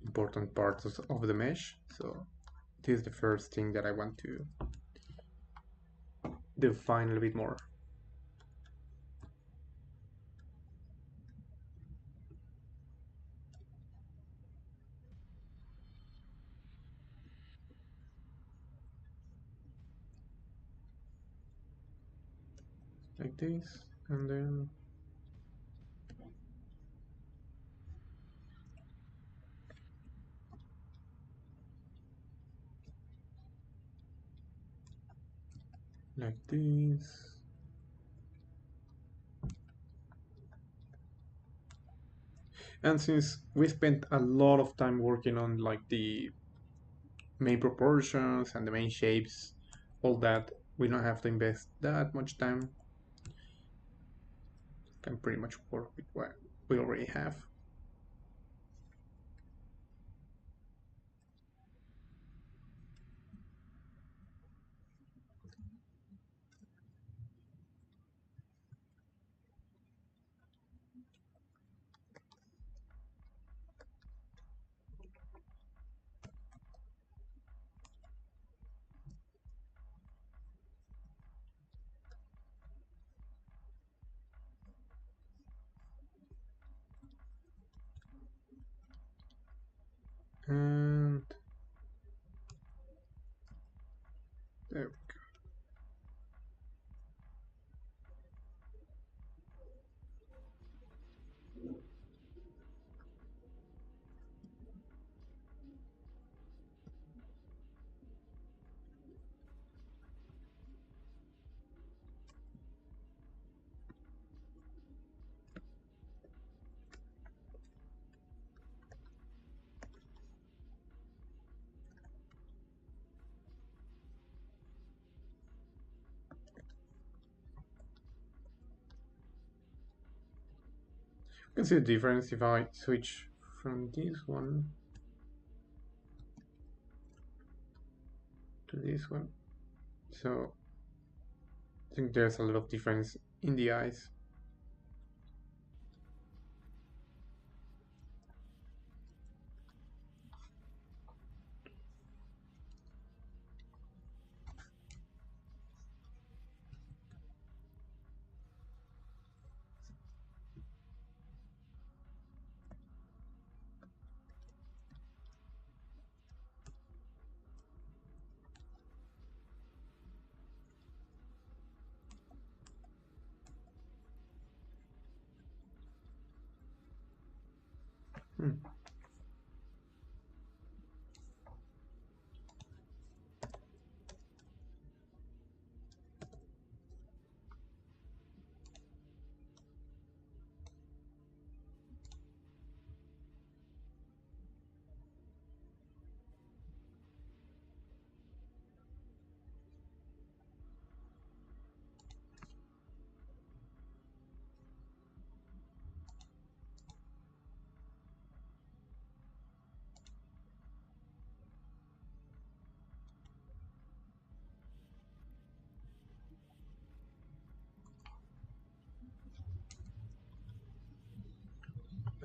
important parts of the mesh. So this is the first thing that I want to define a little bit more. Like this, and then like this. And since we spent a lot of time working on like the main proportions and the main shapes, all that, we don't have to invest that much time. Can pretty much work with what we already have. And there we go. You can see the difference if I switch from this one to this one. So I think there's a lot of difference in the eyes. Hmm.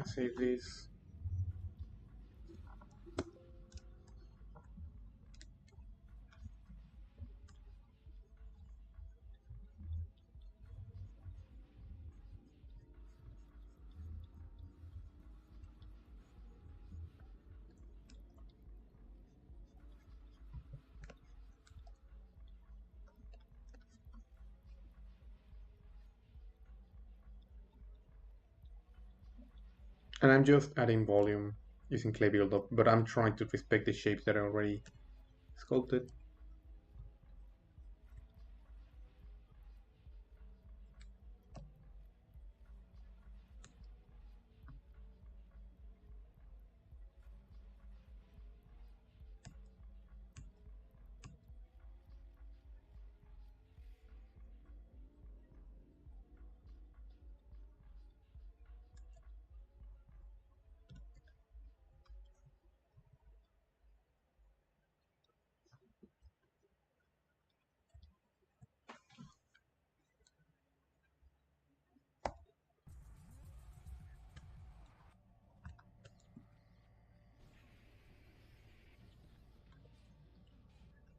save this. And I'm just adding volume using clay buildup, but I'm trying to respect the shapes that are already sculpted.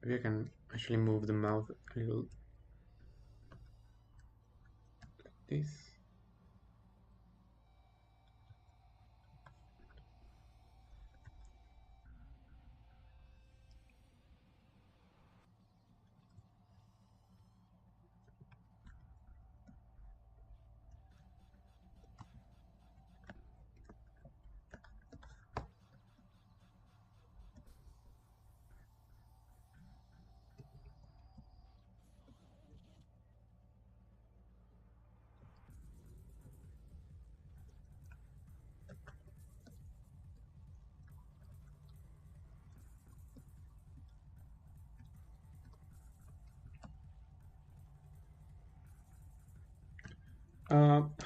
Maybe I can actually move the mouth a little like this.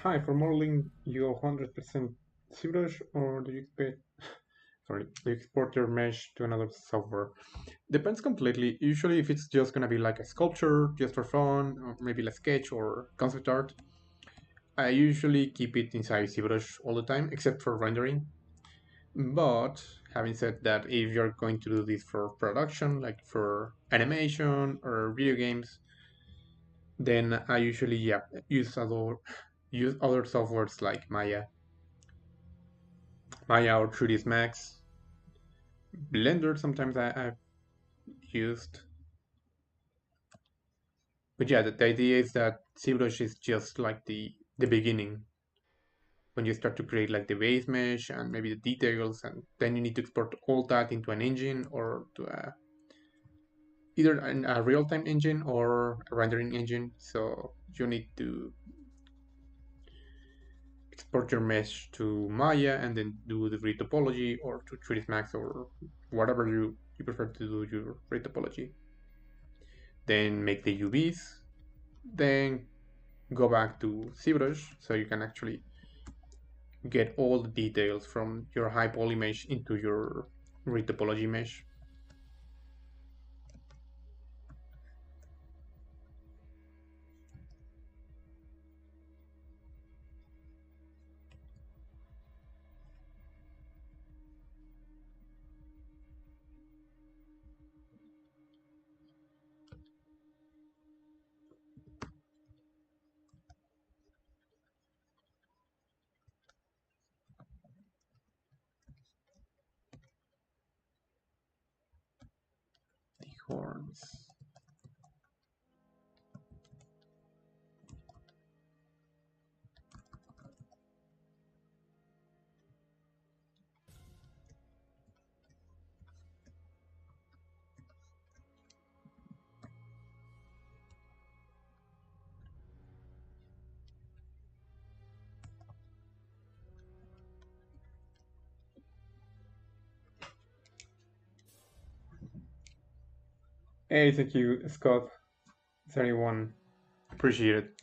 Hi, for modeling, you 100% ZBrush, or do you expect, sorry, do you export your mesh to another software? Depends completely. Usually, if it's just gonna be like a sculpture, just for fun, or maybe a sketch or concept art, I usually keep it inside ZBrush all the time, except for rendering. But having said that, if you're going to do this for production, like for animation or video games, then I usually use other softwares like Maya or 3ds Max, Blender. Sometimes I've used, but yeah, the idea is that ZBrush is just like the beginning when you start to create like the base mesh and maybe the details, and then you need to export all that into an engine or to either a real-time engine or a rendering engine. So you need to export your mesh to Maya and then do the retopology, or to 3ds Max, or whatever you prefer to do your retopology. Then make the UVs, then go back to ZBrush so you can actually get all the details from your high poly mesh into your retopology mesh. The horns. Hey, thank you, Scott. 31. Appreciate it.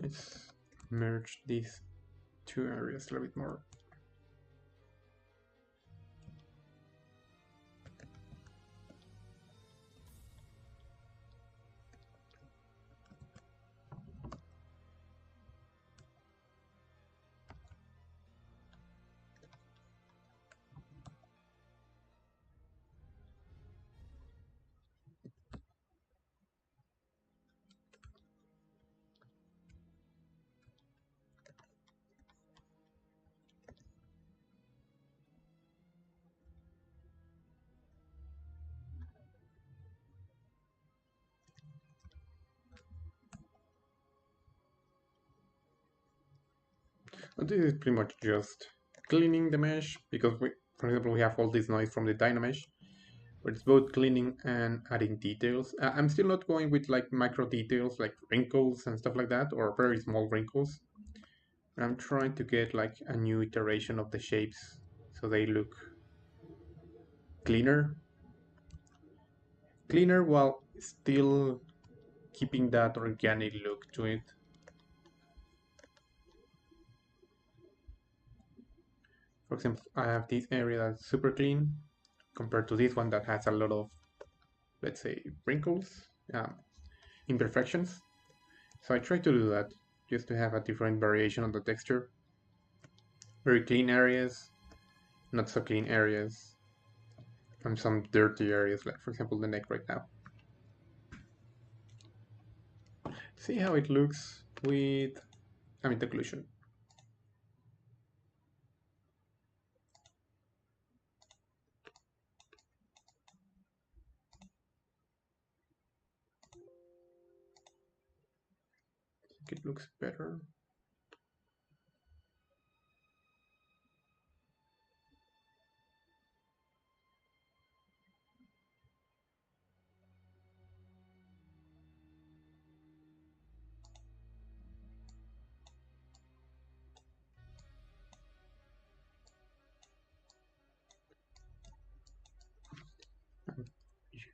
Let's merge these two areas a little bit more. This is pretty much just cleaning the mesh because for example, we have all this noise from the Dynamesh, but it's both cleaning and adding details. I'm still not going with like micro details like wrinkles and stuff like that, or very small wrinkles. I'm trying to get like a new iteration of the shapes so they look cleaner. Cleaner while still keeping that organic look to it. For example, I have this area that's super clean compared to this one that has a lot of, let's say, wrinkles, imperfections. So I try to do that just to have a different variation on the texture. Very clean areas, not so clean areas, and some dirty areas, like for example the neck right now. See how it looks with ambient occlusion. I think it looks better.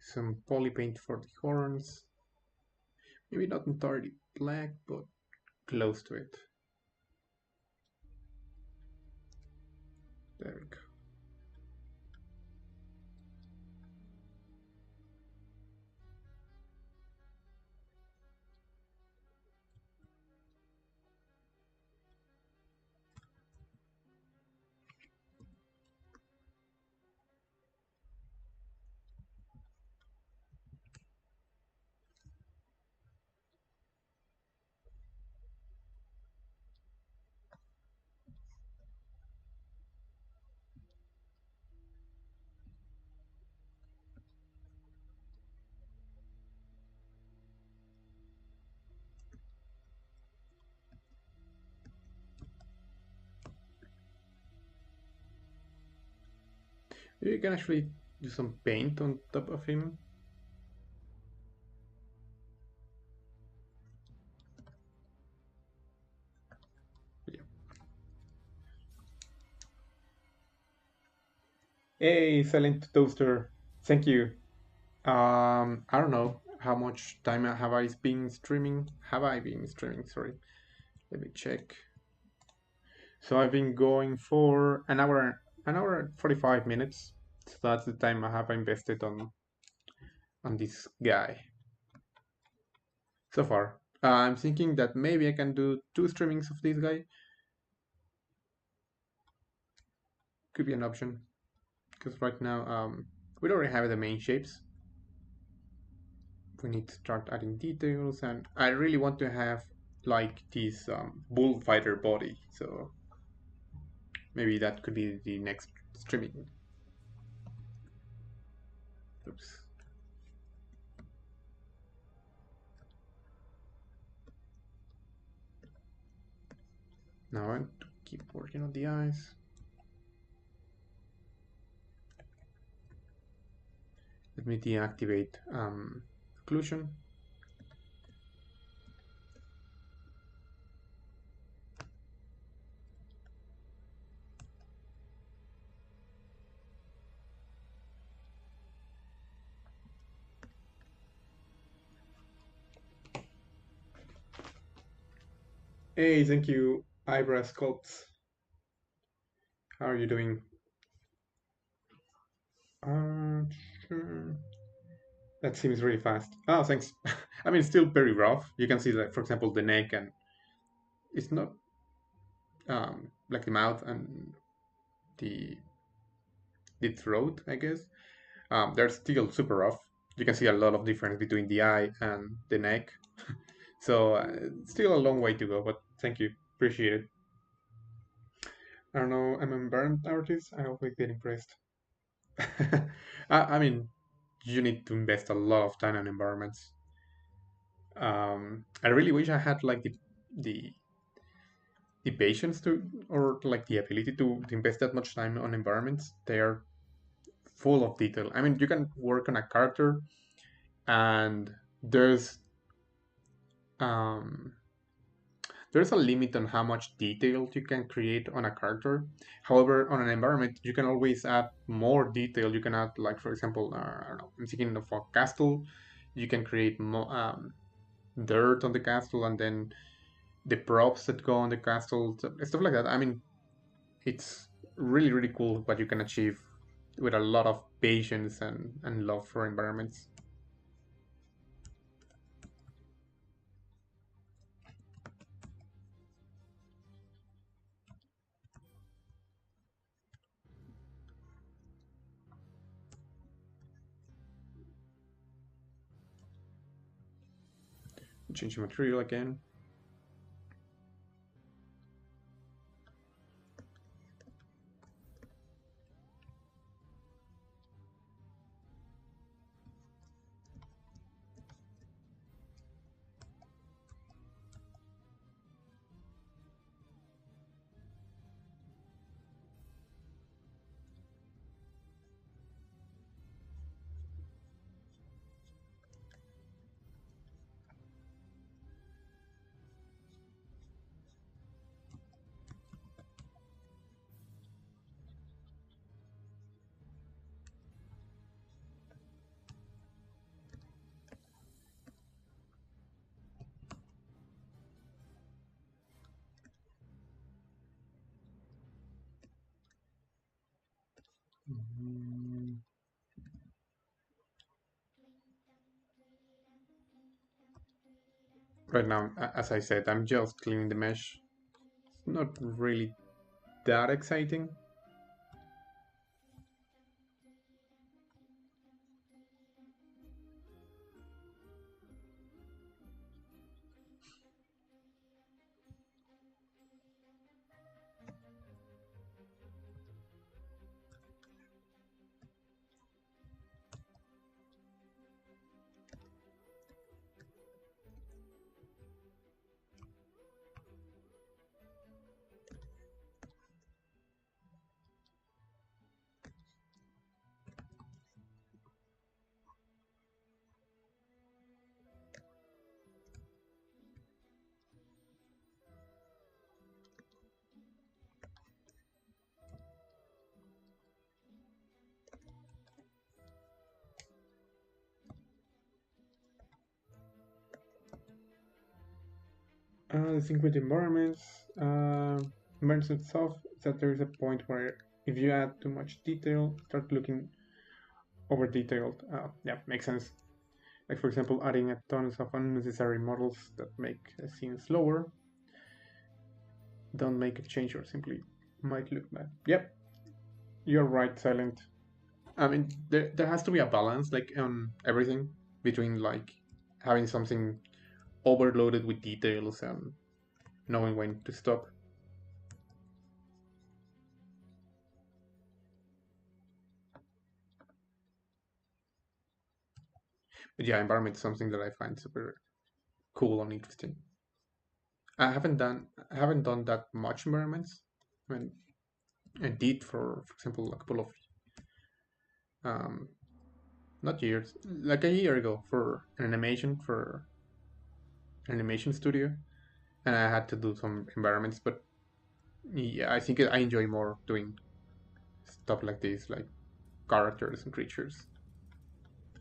Some poly paint for the horns. Maybe not entirely black, but close to it. There we go. You can actually do some paint on top of him. Yeah. Hey, Silent Toaster. Thank you. I don't know how much time have I been streaming. Have I been streaming? Sorry. Let me check. So I've been going for an hour and 45 minutes. So that's the time I have invested on this guy so far. I'm thinking that maybe I can do 2 streamings of this guy. Could be an option. Because right now we already have the main shapes. We need to start adding details, and I really want to have like this bullfighter body. So maybe that could be the next streaming. Oops. Now I want to keep working on the eyes. Let me deactivate occlusion. Hey, thank you, Eyebrow Sculpts. How are you doing? Uh, sure. That seems really fast. Oh, thanks. I mean, it's still very rough. You can see that, for example, the neck, and it's not like the mouth and the the throat, I guess. They're still super rough. You can see a lot of difference between the eye and the neck. So still a long way to go, but thank you. Appreciate it. I don't know. I'm an environment artist. I always get impressed. I mean, you need to invest a lot of time on environments. I really wish I had like the the patience to, or like the ability to invest that much time on environments. They are full of detail. I mean, you can work on a character, and um, there's a limit on how much detail you can create on a character. However, on an environment, you can always add more detail. You can add, like, for example, I don't know, I'm thinking of a castle. You can create dirt on the castle, and then the props that go on the castle, stuff like that. I mean, it's really, really cool what you can achieve with a lot of patience and love for environments. Change material again. Mm, Right now, as I said, I'm just cleaning the mesh. It's not really that exciting. The thing with environments itself is that there is a point where if you add too much detail, start looking over detailed. Yeah, makes sense. Like, for example, adding a tons of unnecessary models that make a scene slower, don't make a change, or simply might look bad. Yep, you're right, Silent. I mean, there has to be a balance, like, on everything, between like having something overloaded with details and knowing when to stop. But yeah, environment is something that I find super cool and interesting. I haven't done that much environments. I mean, I did, for example, a couple of um, not years, like a year ago, for an animation studio, and I had to do some environments. But yeah, I think I enjoy more doing stuff like this, like characters and creatures.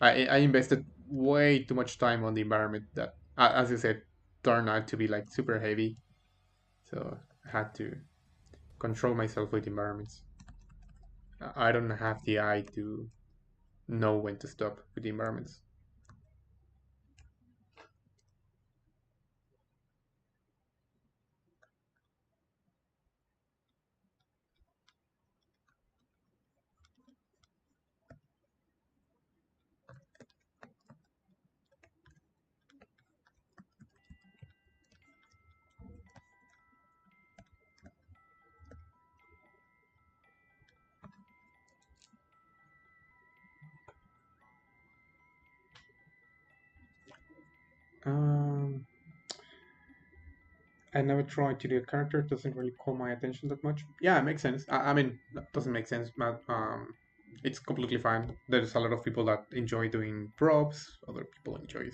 I invested way too much time on the environment that, as you said, turned out to be like super heavy. So I had to control myself with environments. I don't have the eye to know when to stop with the environments. Um, I never tried to do a character. It doesn't really call my attention that much. Yeah, it makes sense. I mean, that doesn't make sense, but it's completely fine. There's a lot of people that enjoy doing props. Other people enjoy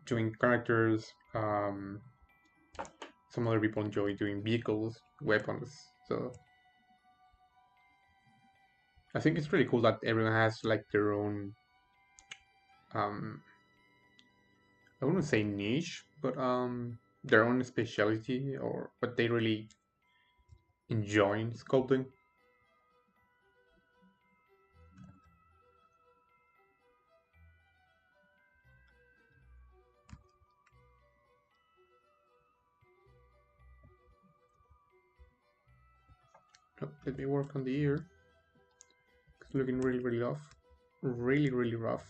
doing characters. Some other people enjoy doing vehicles, weapons. So I think it's really cool that everyone has like their own. Um, I wouldn't say niche, but their own specialty or what they really enjoy in sculpting. Oh, let me work on the ear. It's looking really, really rough. Really, really rough.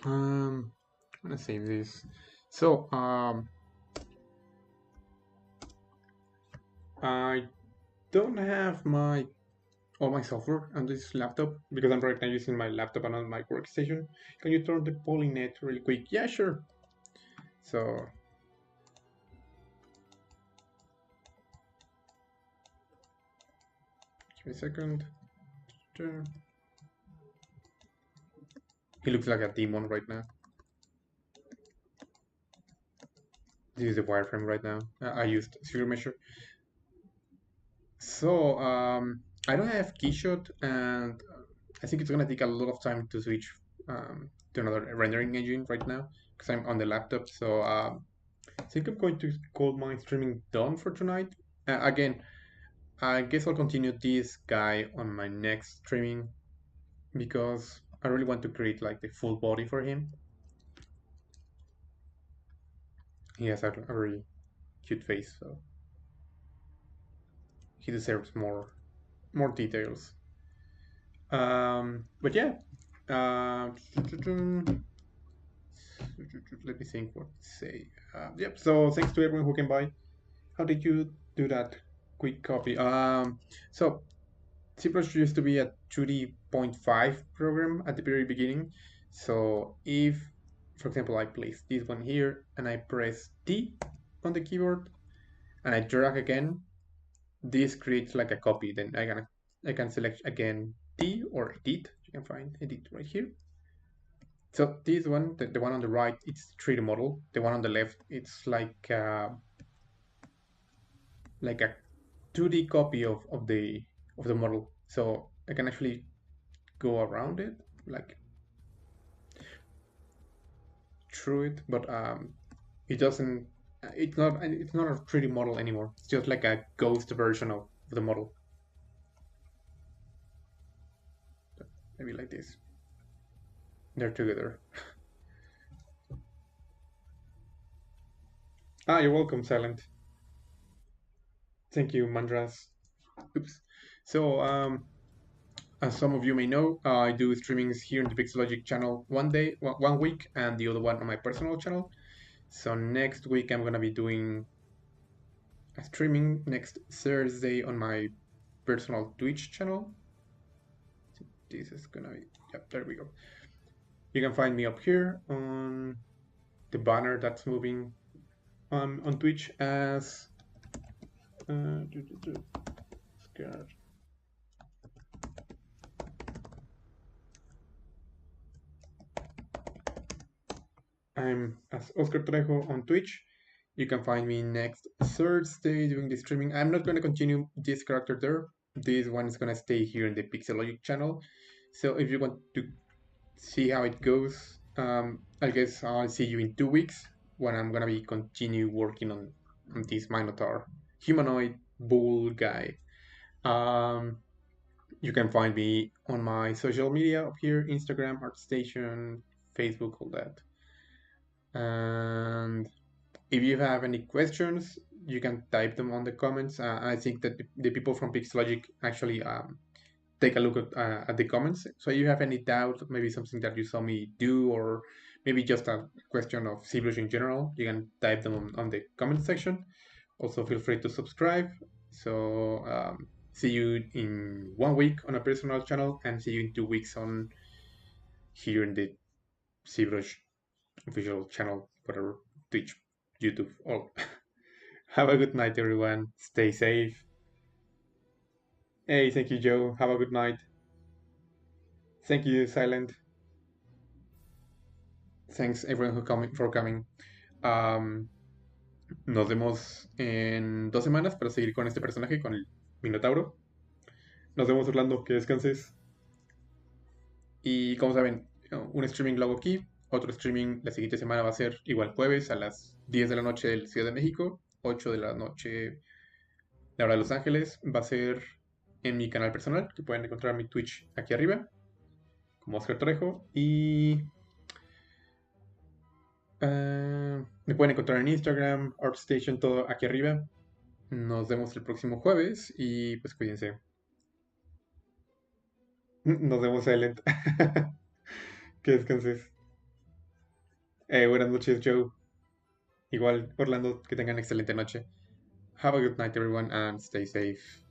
I'm gonna save this. So, I don't have my all my software on this laptop because I'm right now using my laptop and on my workstation. Can you turn the polynet really quick? Yeah, sure. So, give me a second. He looks like a demon right now. This is the wireframe right now. I used ZRemesher. So, I don't have Keyshot, and I think it's gonna take a lot of time to switch to another rendering engine right now because I'm on the laptop. So, I think I'm going to call my streaming done for tonight. Again, I guess I'll continue this guy on my next streaming because I really want to create like the full body for him. He has a very cute face, so he deserves more details. But yeah, let me think what to say. Yep. So thanks to everyone who came by. How did you do that quick copy? So ZBrush used to be a 2D.5 program at the very beginning. So if, for example, I place this one here and I press D on the keyboard and I drag again, this creates like a copy. Then I can select again D or edit. You can find edit right here. So this one, the one on the right, it's 3D model. The one on the left, it's like a 2D copy of the model. So I can actually go around it, like through it, but it doesn't. It's not a 3D model anymore. It's just like a ghost version of the model. Maybe like this. They're together. Ah, you're welcome, Silent. Thank you, Mandras. Oops. So, as some of you may know, I do streamings here in the Pixologic channel one day, one week, and the other one on my personal channel. So next week I'm gonna be doing a streaming next Thursday on my personal Twitch channel. This is gonna be, yep, there we go. You can find me up here on the banner that's moving on Twitch as Scared. I'm as Óscar Trejo on Twitch. You can find me next Thursday doing the streaming. I'm not going to continue this character there. This one is going to stay here in the Pixologic channel. So if you want to see how it goes, I guess I'll see you in 2 weeks when I'm going to be continue working on this Minotaur humanoid bull guy. You can find me on my social media up here, Instagram, ArtStation, Facebook, all that. And if you have any questions, you can type them on the comments. I think that the people from Pixologic actually take a look at the comments. So if you have any doubt, maybe something that you saw me do, or maybe just a question of ZBrush in general, you can type them on the comment section. Also, feel free to subscribe. So see you in 1 week on a personal channel, and see you in 2 weeks on here in the ZBrush official channel, whatever, Twitch, YouTube, all. Have a good night, everyone. Stay safe. Hey, thank you, Joe. Have a good night. Thank you, Silent. Thanks, everyone for coming. Nos vemos en 2 semanas para seguir con este personaje, con el Minotauro. Nos vemos, Orlando. Que descanses. Y como saben, un streaming lo hago aquí. Otro streaming la siguiente semana va a ser igual jueves a las 10 de la noche del Ciudad de México, 8 de la noche la hora de Los Ángeles. Va a ser en mi canal personal, que pueden encontrar mi Twitch aquí arriba, como Óscar Trejo. Y me pueden encontrar en Instagram, ArtStation, todo aquí arriba. Nos vemos el próximo jueves y pues cuídense. Nos vemos, Silent. Que descanses. Buenas noches, Joe. Igual, Orlando, que tengan excelente noche. Have a good night, everyone, and stay safe.